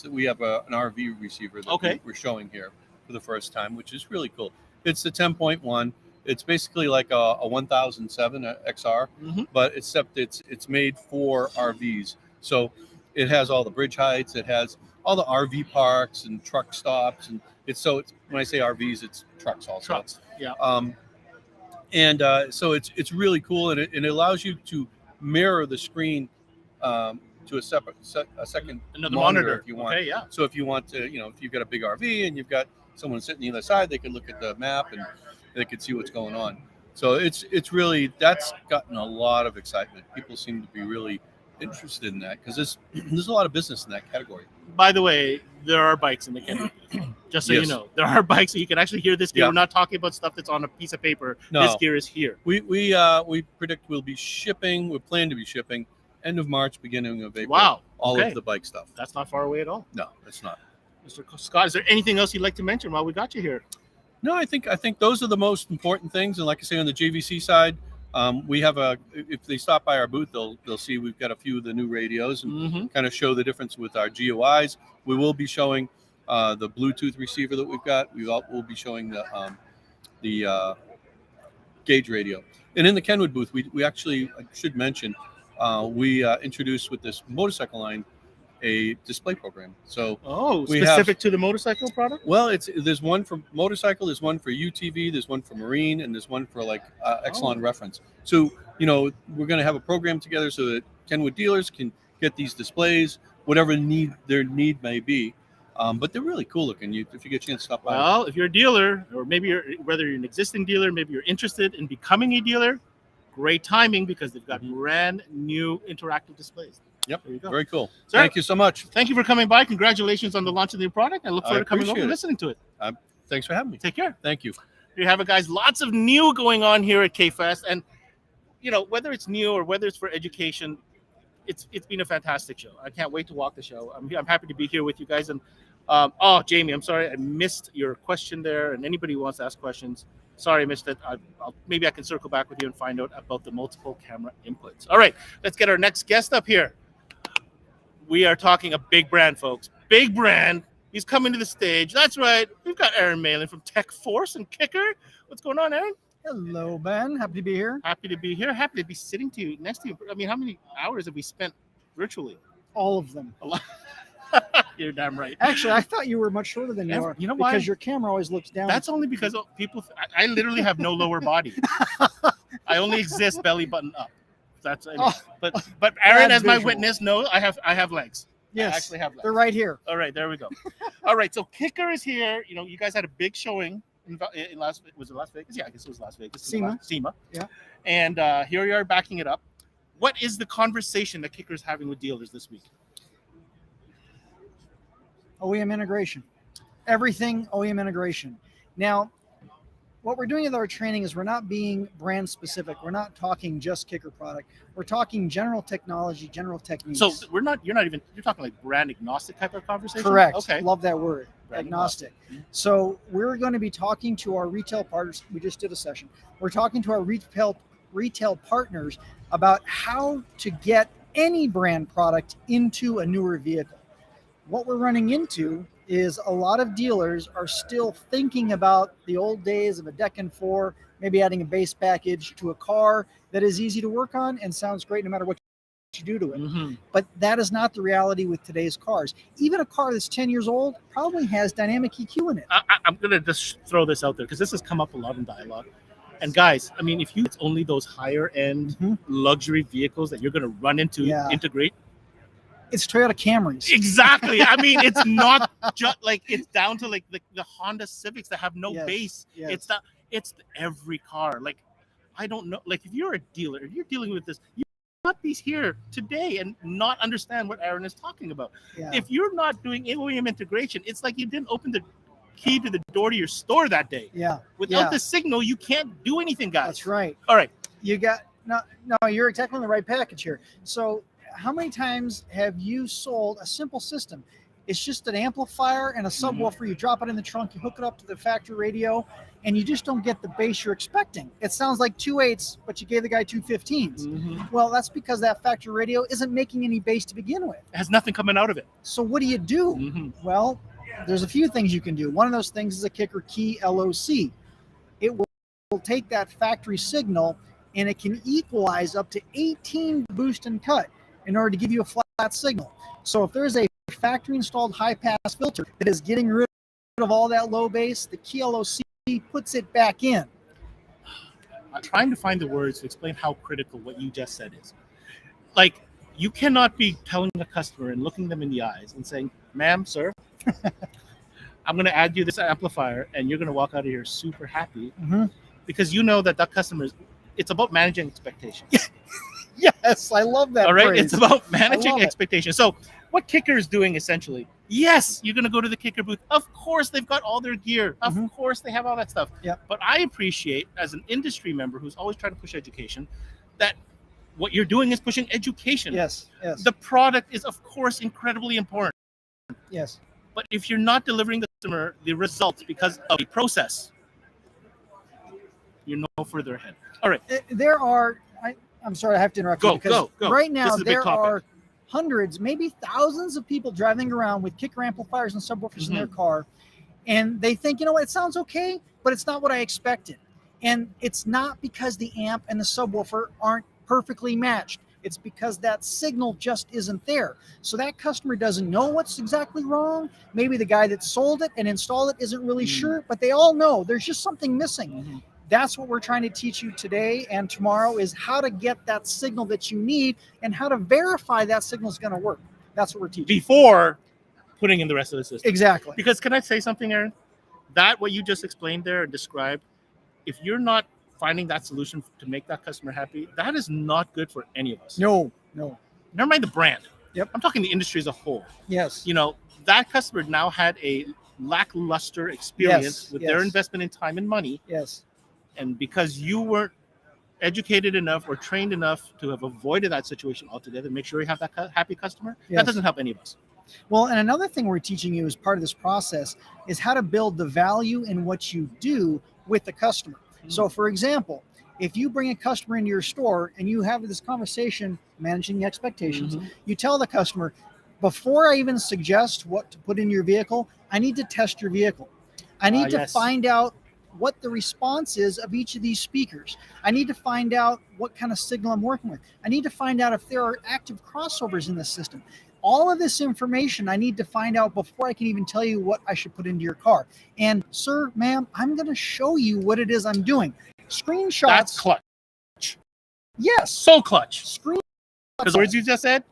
We have an RV receiver that Okay. we're showing here for the first time, which is really cool. It's the 10.1. It's basically like a 1007 XR, Mhm. but except it's made for RVs. So it has all the bridge heights. It has all the RV parks and truck stops, and it's when I say RVs, it's trucks also. Trucks. Yeah. And so it's really cool, and it allows you to mirror the screen to a second Another monitor if you want. Okay. Yeah. So if you want to, if you've got a big RV and you've got someone sitting on the other side, they can look at the map and they can see what's going on. So it's really, that's gotten a lot of excitement. People seem to be really interested in that because there's a lot of business in that category. By the way, there are bikes in the Kenwood booth. Just so you Yes. know, there are bikes that you can actually hear this gear. Yeah. We're not talking about stuff that's on a piece of paper. No. This gear is here. We predict we'll be shipping. We plan to be shipping end of March, beginning of April. Wow. All Okay. of the bike stuff. That's not far away at all. No, it's not. Mr. Scott, is there anything else you'd like to mention while we got you here? No, I think those are the most important things. And like I say, on the JVC side, we have if they stop by our booth, they'll see we've got a few of the new radios and Mm-hmm. kind of show the difference with our GOIs. We will be showing the Bluetooth receiver that we've got. We'll be showing the gauge radio. And in the Kenwood booth, we actually, I should mention, we introduced with this motorcycle line a display program. So Oh, We specific to the motorcycle product? well, there's one for motorcycle, there's one for UTV, there's one for marine, and there's one for like Exelon reference. So we're going to have a program together so that Kenwood dealers can get these displays, whatever their need may be. But they're really cool looking. If you get a chance to stop by. Well, if you're a dealer, or maybe whether you're an existing dealer, maybe you're interested in becoming a dealer, great timing because they've got brand new interactive displays. Yep, There you go. very cool. Sir, Thank you so much. Thank you for coming by. Congratulations on the launch of the new product. I look I forward to coming over appreciate and it. listening to it. Thanks for having me. Take care. Thank you. Here you have it, guys. Lots of new going on here at K-Fest. And, whether it's new or whether it's for education, it's been a fantastic show. I can't wait to walk the show. I'm happy to be here with you guys. And, Jamie, I'm sorry. I missed your question there. And anybody who wants to ask questions, Sorry, I missed it. Maybe I can circle back with you and find out about the multiple camera inputs. All right, let's get our next guest up here. We are talking a big brand, folks. Big brand. He's coming to the stage. That's right. We've got Aaron Malin from Tech Force and Kicker. What's going on, Aaron? Hello, Ben. Happy to be here. Happy to be here. Happy to be sitting next to you. I mean, how many hours have we spent virtually? All of them. A lot. You're damn right. Actually, I thought you were much shorter than you are. You know why? Because your camera always looks down. That's only because people. I literally have no lower body. I only exist belly button up. That's but Aaron, as my witness, no, I have legs. Yes, I actually have legs. They're right here. All right, there we go. All right, so Kicker is here. You know, you guys had a big showing in Las Vegas? Yeah, I guess it was Las Vegas. SEMA. Yeah. And here you are backing it up. What is the conversation that Kicker is having with dealers this week? OEM integration. Everything OEM integration. Now, what we're doing with our training is we're not being brand specific. We're not talking just Kicker product. We're talking general technology, general techniques. So you're talking like brand agnostic type of conversation? Correct. Okay. Love that word. Brand agnostic. So we're going to be talking to our retail partners. We just did a session. We're talking to our retail partners about how to get any brand product into a newer vehicle. What we're running into is a lot of dealers are still thinking about the old days of a deck and four, maybe adding a base package to a car that is easy to work on and sounds great no matter what you do to it. Mm-hmm. But that is not the reality with today's cars. Even a car that's 10 years old probably has dynamic EQ in it. I'm going to just throw this out there because this has come up a lot in dialogue. And guys, I mean, it's only those higher end luxury vehicles that you're going to run into integrate. It's Toyota Camrys. Exactly. I mean, it's not just like it's down to like the Honda Civics that have no base. Yes. It's every car. Like, I don't know. Like, if you're a dealer, if you're dealing with this, you not be here today and not understand what Aaron is talking about. Yeah. If you're not doing OEM integration, it's like you didn't open the key to the door to your store that day. Yeah. Without the signal, you can't do anything, guys. That's right. All right. You got no, you're exactly on the right package here. So how many times have you sold a simple system? It's just an amplifier and a subwoofer. You drop it in the trunk, you hook it up to the factory radio, and you just don't get the bass you're expecting. It sounds like 2.8s, but you gave the guy 2.15s. Well, that's because that factory radio isn't making any bass to begin with. It has nothing coming out of it. So what do? Well, there's a few things you can do. One of those things is a Kicker Key LOC. It will take that factory signal and it can equalize up to 18 boost and cut in order to give you a flat signal. So if there's a factory installed high pass filter that is getting rid of all that low bass, the Key LOC puts it back in. I'm trying to find the words to explain how critical what you just said is. Like, you cannot be telling a customer and looking them in the eyes and saying, ma'am, sir, I'm going to add you this amplifier and you're going to walk out of here super happy because you know that customer it's about managing expectations. Yes, I love that. All right, phrase. it's about managing expectations. So what Kicker is doing essentially, yes, you're going to go to the Kicker booth. Of course, they've got all their gear. Of course, they have all that stuff. Yep. But I appreciate, as an industry member who's always trying to push education, that what you're doing is pushing education. Yes. The product is, of course, incredibly important. Yes. But if you're not delivering the customer the results because of the process, you're no further ahead. All right. There are, I'm sorry, I have to interrupt you because go. Right now This is a big there topic. are hundreds, maybe thousands of people driving around with Kicker amplifiers and subwoofers in their car. And they think, you know what, it sounds okay, but it's not what I expected. And it's not because the amp and the subwoofer aren't perfectly matched. It's because that signal just isn't there. So that customer doesn't know what's exactly wrong. Maybe the guy that sold it and installed it isn't really sure, but they all know there's just something missing. That's what we're trying to teach you today and tomorrow is how to get that signal that you need and how to verify that signal is going to work. That's what we're teaching. Before putting in the rest of the system. Exactly. Because can I say something, Aaron? That what you just explained there and described, if you're not finding that solution to make that customer happy, that is not good for any of us. No. Never mind the brand. Yep. I'm talking the industry as a whole. Yes. You know, that customer now had a lackluster experience with their investment in time and money. Yes. And because you weren't educated enough or trained enough to have avoided that situation altogether, make sure you have that happy customer, that doesn't help any of us. Well, and another thing we're teaching you as part of this process is how to build the value in what you do with the customer. So, for example, if you bring a customer into your store and you have this conversation, managing the expectations, you tell the customer, before I even suggest what to put in your vehicle, I need to test your vehicle. I need to find out what the response is of each of these speakers. I need to find out what kind of signal I'm working with. I need to find out if there are active crossovers in the system. All of this information I need to find out before I can even tell you what I should put into your car. And sir, ma'am, I'm going to show you what it is I'm doing. Screenshots. That's clutch. Yes. So clutch. Screen. Because the words you just said,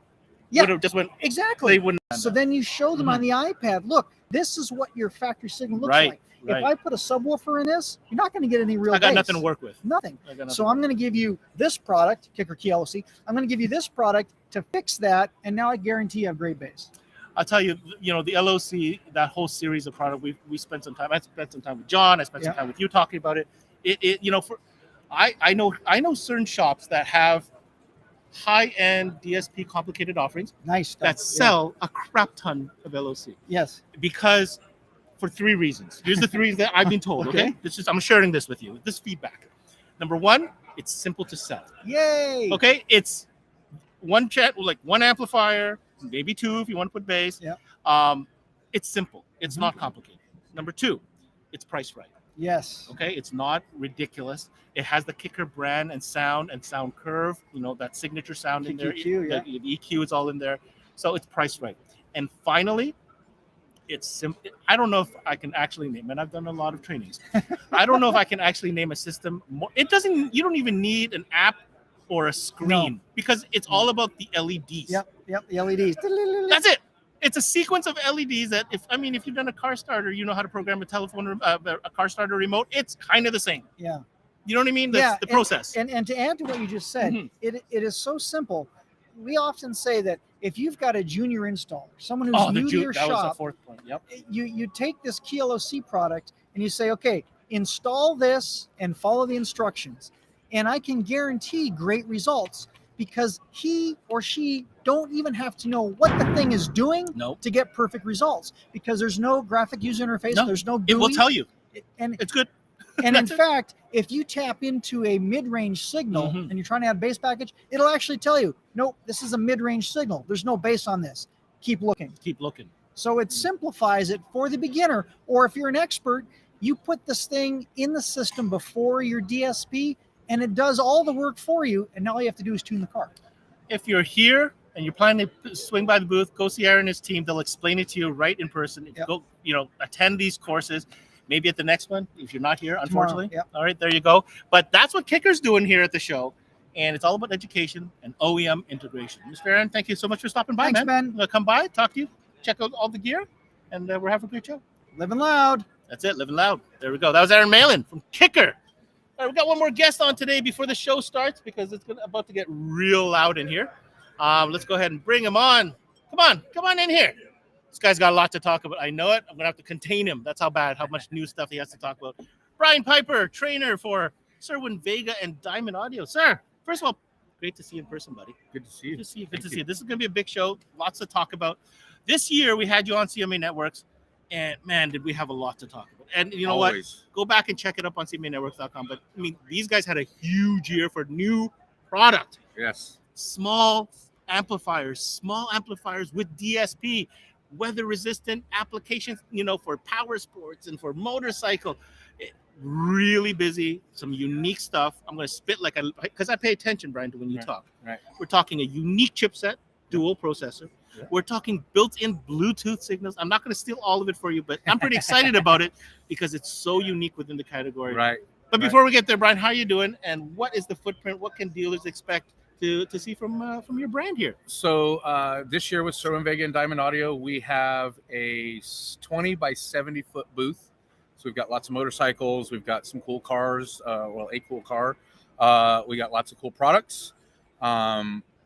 Yeah, just went, exactly. they wouldn't. So then you show them on the iPad, look, this is what your factory signal looks like. If I put a subwoofer in this, you're not going to get any real I got bass. nothing to work with. Nothing. So I'm going to give you this product, Kicker Key LOC. I'm going to give you this product to fix that, and now I guarantee you have great bass. I'll tell you, the LOC, that whole series of product, we spent some time. I spent some time with John. I spent some time with you talking about it. I know certain shops that have high-end DSP complicated offerings. Nice stuff. That sell a crap ton of LOC. Yes. Because for 3 reasons. Here's the 3 that I've been told. Okay. I'm sharing this with you. This feedback. Number 1, it's simple to sell. Yay. Okay. It's one amplifier, maybe 2 if you want to put bass. Yeah. It's simple. It's not complicated. Number 2, it's priced right. Yes. Okay. It's not ridiculous. It has the Kicker brand and sound curve. That signature sound in there. EQ, the EQ is all in there. So it's priced right. And finally, it's simple. I don't know if I can actually name, and I've done a lot of trainings. I don't know if I can actually name a system. You don't even need an app or a screen because it's all about the LEDs. Yep, the LEDs. That's it. It's a sequence of LEDs that if you've done a car starter, you know how to program a car starter remote. It's kind of the same. Yeah. You know what I mean? That's the process. And to add to what you just said, it is so simple. We often say that if you've got a junior installer, someone who's new to your shop, that was the 4th point. Yep. You take this Key LOC product and you say, okay, install this and follow the instructions. And I can guarantee great results because he or she don't even have to know what the thing is doing to get perfect results because there's no graphic user interface. No, there's no GUI. it will tell you. And it's good. And in fact, if you tap into a mid-range signal and you're trying to add bass package, it'll actually tell you, nope, this is a mid-range signal. There's no bass on this. Keep looking. Keep looking. So it simplifies it for the beginner. Or if you're an expert, you put this thing in the system before your DSP and it does all the work for you. And all you have to do is tune the car. If you're here and you're planning to swing by the booth, go see Aaron and his team. They'll explain it to you right in person. Go, attend these courses. Maybe at the next one, if you're not here, unfortunately. Tomorrow, All right, there you go. But that's what Kicker's doing here at the show. And it's all about education and OEM integration. Mr. Aaron, thank you so much for stopping by, Thanks, man. I'm going to come by, talk to you, check out all the gear, and we're having a great show. Living loud. That's it, living loud. There we go. That was Aaron Malin from Kicker. All right, we got one more guest on today before the show starts because it's about to get real loud in here. Let's go ahead and bring him on. Come on in here. This guy's got a lot to talk about. I know it. I'm going to have to contain him. That's how much new stuff he has to talk about. Brian Piper, trainer for Sherwin Vega and Diamond Audio. Sir, first of all, great to see you in person, buddy. Good to see you. Good to see you. Good to see you. This is going to be a big show. Lots to talk about. This year, we had you on CMA Networks, and, man, did we have a lot to talk about. And you know what? Go back and check it up on CMANetworks.com. But, these guys had a huge year for new product. Yes. Small amplifiers with DSP. Weather-resistant applications, for power sports and for motorcycle. Really busy, some unique stuff. I'm going to spit because I pay attention, Brian, to when you talk. Right. We're talking a unique chipset, dual processor. Yeah. We're talking built-in Bluetooth signals. I'm not going to steal all of it for you, but I'm pretty excited about it because it's so unique within the category. Right. But before we get there, Brian, how are you doing? And what is the footprint? What can dealers expect to see from your brand here? So this year with Sherwin Vega and Diamond Audio, we have a 20 by 70 foot booth. So we've got lots of motorcycles. We've got some cool cars. A cool car. We got lots of cool products.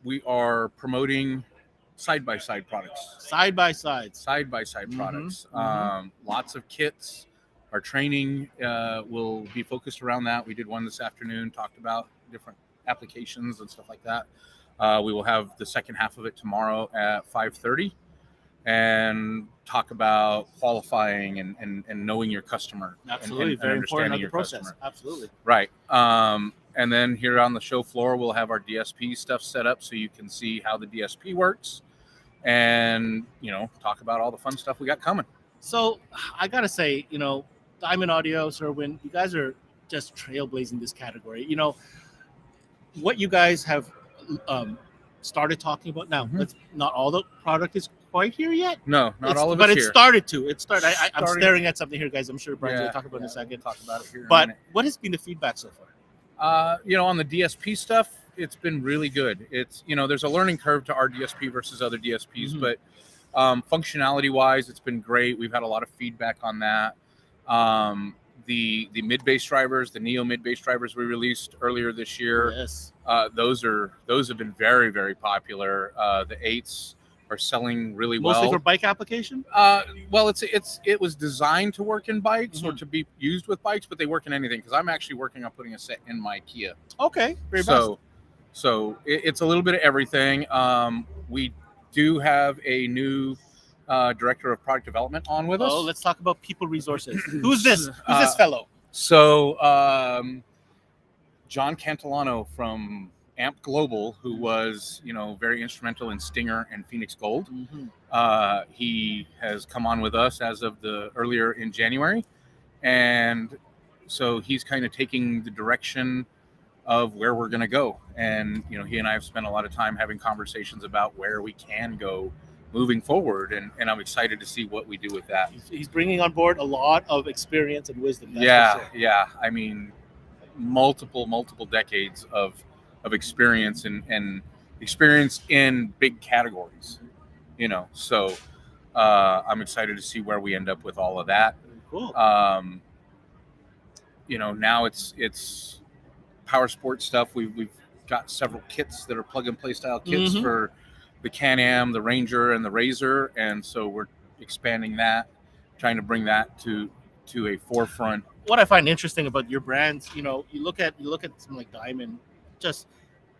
We are promoting side-by-side products. Side-by-side products. Lots of kits. Our training will be focused around that. We did one this afternoon, talked about different applications and stuff like that. We will have the second half of it tomorrow at 5:30. and talk about qualifying and knowing your customer. Absolutely, and very important understanding of the your process. customer. Absolutely. Right. And then here on the show floor, we'll have our DSP stuff set up so you can see how the DSP works and, talk about all the fun stuff we got coming. So I gotta say, Diamond Audio, Sherwin, you guys are just trailblazing this category. What you guys have started talking about now. Mhm. It's not all the product is quite here yet. No, not all of but it's it here. started to. I'm Starting- staring at something here, guys. I'm sure Brian's gonna talk about it in a second. We'll talk about it here in a But minute. what has been the feedback so far? On the DSP stuff, it's been really good. It's, there's a learning curve to our DSP versus other DSPs, Mhm. but functionality wise, it's been great. We've had a lot of feedback on that. The mid bass drivers, the Neo mid bass drivers we released earlier this year, Yes. those have been very, very popular. The 8s are selling really Mostly well. for bike application? Well, it was designed to work in bikes or Mhm. to be used with bikes, but they work in anything because I'm actually working on putting a set in my Kia. Okay. Very So it's a little bit of everything. We do have a new director of product development on with us. Oh, let's talk about people resources. Who's this? Who's this fellow? So John Cantilano from Amp Global, who was very instrumental in Stinger and Phoenix Gold. Mm-hmm. He has come on with us as of earlier in January, and so he's kind of taking the direction of where we're going to go. And he and I have spent a lot of time having conversations about where we can go moving forward, and I'm excited to see what we do with that. He's bringing on board a lot of experience and wisdom. That's for sure. Yeah. I mean, multiple decades of experience and experience in big categories. So I'm excited to see where we end up with all of that. Cool. Now it's power sports stuff. We've got several kits that are plug and play style kits Mhm. for the Can-Am, the Ranger, and the Razor, and so we're expanding that, trying to bring that to a forefront. What I find interesting about your brands, you look at something like Diamond, just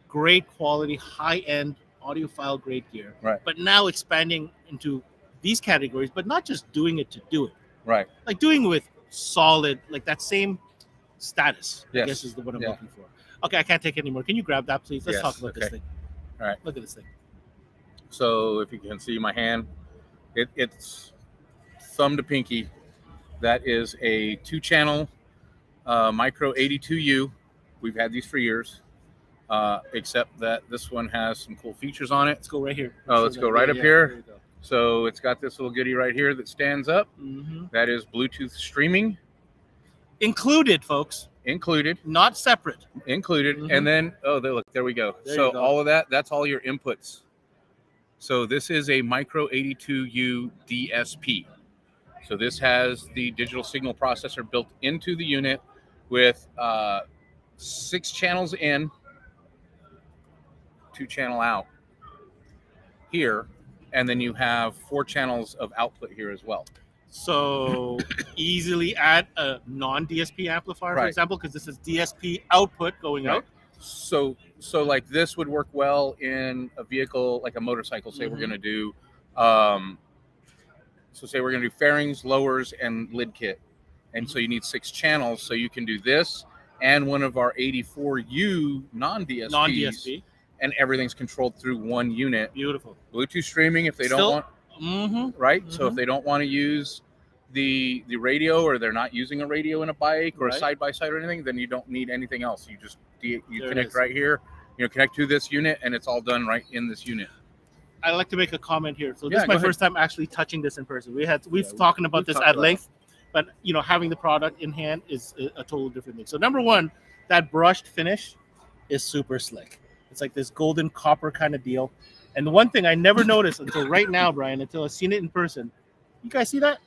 great quality, high end audiophile grade gear. Right. But now expanding into these categories, but not just doing it to do it, Right. like doing it with solid, like that same status. I Yes. guess is the what I'm Yeah. looking for. Okay, I can't take it anymore. Can you grab that, please? Let's Yes, talk about this okay. thing. All right. Look at this thing. So if you can see my hand, it's thumb to pinky. That is a 2-channel micro 82U. We've had these for years, except that this one has some cool features on it. Let's go right here. Let's go right up here. So it's got this little goodie right here that stands up. Mm-hmm. That is Bluetooth streaming Included, folks, included. not separate. Mhm. And then there we go. There So you go. all of that's all your inputs. So this is a micro 82U DSP. So this has the digital signal processor built into the unit with 6 channels in, 2 channel out here, and then you have 4 channels of output here as well. So easily add a non-DSP amplifier, for Right. example, because this is DSP output going out. So like this would work well in a vehicle like a motorcycle. Say we're Mhm. going to do say we're going to do fairings, lowers, and lid kit, and so you need 6 channels. So you can do this and one of our 84U non-DSPs, Non-DSP. and everything's controlled through one unit. Beautiful. Bluetooth streaming if they don't Still- want, Mm-hmm. right? So if Mhm. they don't want to use the radio, or they're not using a radio in a bike or a Right. side by side or anything, then you don't need anything else. You just you There it connect is. right here. Connect to this unit, and it's all done right in this unit. I'd like to make a comment here. So this Yeah, is my go ahead. first time actually touching this in person. We've Yeah, talking about we've this talked at about length, but having the product in hand is a total different thing. So number one, that brushed finish is super slick. It's like this golden copper kind of deal. And the one thing I never noticed until right now, Brian, until I've seen it in person. You guys see that?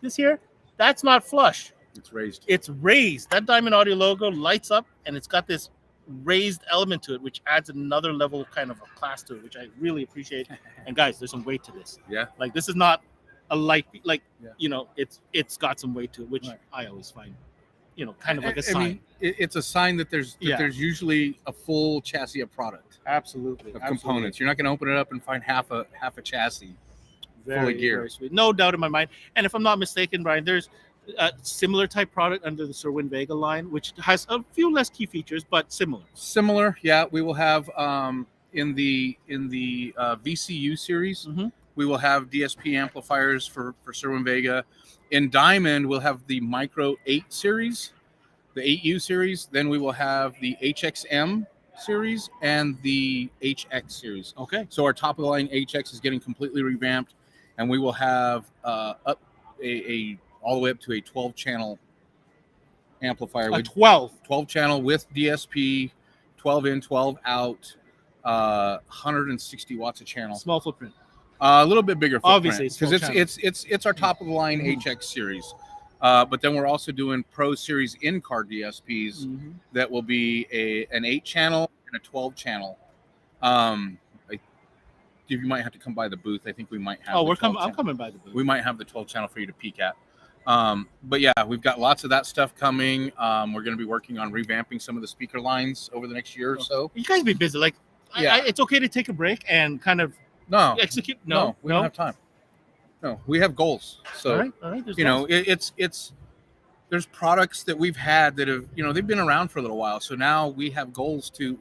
This here? That's not flush. It's raised. It's raised. That Diamond Audio logo lights up, and it's got this raised element to it, which adds another level of kind of a class to it, which I really appreciate. And guys, there's some weight to this. Yeah. Like this is not a light, like Yeah. it's got some weight to it, which Right. I always find, kind of like a I sign. mean, it's a sign that there's usually a full chassis of product Absolutely. of components. You're not going to open it up and find half a chassis. Very, gear. very sweet. No doubt in my mind. And if I'm not mistaken, Brian, there's a similar type product under the Sherwin Vega line, which has a few less key features, but similar. Similar, yeah. We will have in the VCU series, we will have DSP amplifiers for Sherwin Vega. In Diamond, we'll have the Micro 8 series, the 8U series. Then we will have the HXM series and the HX series. Okay. So our top of the line HX is getting completely revamped, and we will have up a all the way up to a 12-channel amplifier. A 12 channel with DSP, 12 in, 12 out, 160 watts a channel. Small footprint. A little bit bigger footprint. Obviously, because it's our top of the line HX series. But then we're also doing Pro Series in-car DSPs that will be an 8-channel and a 12-channel. You might have to come by the booth. I think we might have. I'm coming by the booth. We might have the 12-channel for you to peek at. But yeah, we've got lots of that stuff coming. We're going to be working on revamping some of the speaker lines over the next year or so. You guys be busy. Like, Yeah. it's okay to take a break and kind of No, execute. no, we don't have time. No, we have goals. So all right. There's you know, lots. it's there's products that we've had that have, they've been around for a little while. So now we have goals to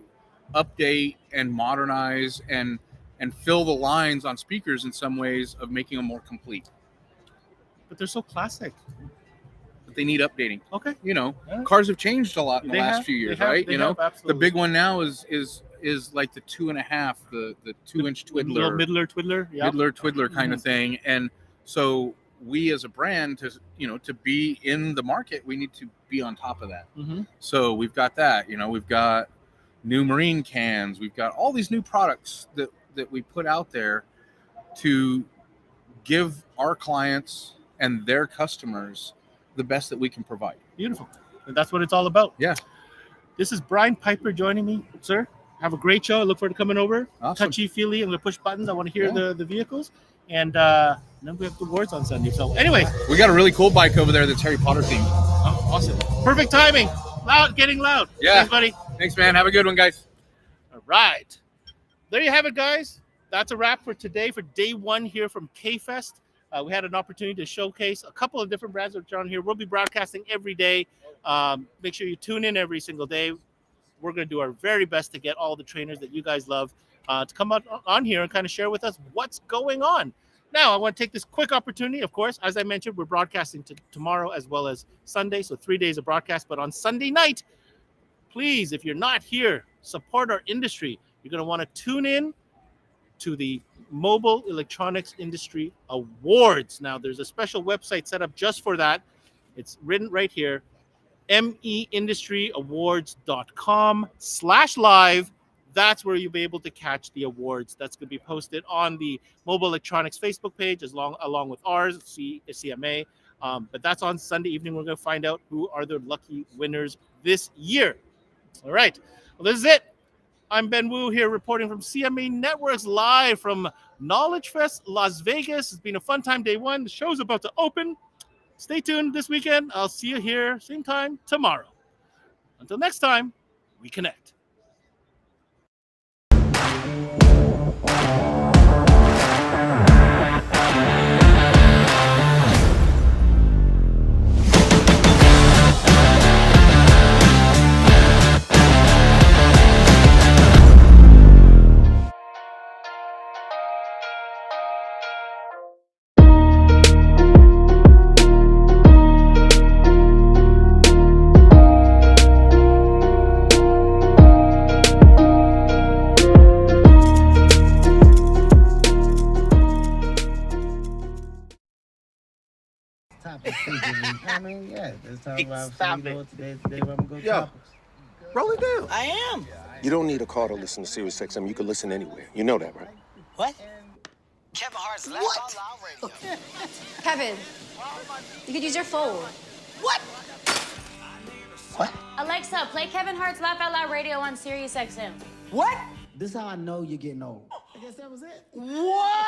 update and modernize and fill the lines on speakers in some ways of making them more complete. But they're so classic. But they need updating. Okay. Cars have changed a lot in the They last have, few years, they have, right? they have, The absolutely. big one now is like the 2.5, the 2-inch twiddler, Middler twiddler. Yeah. Middler twiddler kind of thing. And so we as a brand to be in the market, we need to be on top of that. So we've got that, we've got new marine cans, we've got all these new products that we put out there to give our clients and their customers the best that we can provide. Beautiful. And that's what it's all about. Yeah. This is Brian Piper joining me, sir. Have a great show. I look forward to coming over. Awesome. Touchy-feely. I'm going to push buttons. I want to hear the vehicles. And then we have the awards on Sunday. So anyway. We got a really cool bike over there that's Harry Potter themed. Oh, awesome. Perfect timing. Loud, getting loud. Yeah. Thanks, buddy. Thanks, man. Have a good one, guys. All right. There you have it, guys. That's a wrap for today, for day one here from K-Fest. We had an opportunity to showcase a couple of different brands that are on here. We'll be broadcasting every day. Make sure you tune in every single day. We're going to do our very best to get all the trainers that you guys love to come on here and kind of share with us what's going on. Now, I want to take this quick opportunity. Of course, as I mentioned, we're broadcasting tomorrow as well as Sunday, so 3 days of broadcast. But on Sunday night, please, if you're not here, support our industry. You're going to want to tune in to the Mobile Electronics Industry Awards. Now, there's a special website set up just for that. It's written right here, meindustry.awards.com/live. That's where you'll be able to catch the awards. That's going to be posted on the Mobile Electronics Facebook page along with ours, CMA. But that's on Sunday evening. We're going to find out who are the lucky winners this year. All right. Well, this is it. I'm Ben Wu here reporting from CMA Networks live from Knowledgefest Las Vegas. It's been a fun time, day one. The show's about to open. Stay tuned this weekend. I'll see you here, same time tomorrow. Until next time, we connect. I mean, yeah, let's talk about today we're gonna go topics. Roll it down. I am. You don't need a car to listen to Sirius XM. You can listen anywhere. You know that, right? What? Kevin Hart's Laugh Out Loud Radio. Kevin, you could use your phone. What? What? Alexa, play Kevin Hart's Laugh Out Loud Radio on Sirius XM. What? This is how I know you're getting old. I guess that was it. What?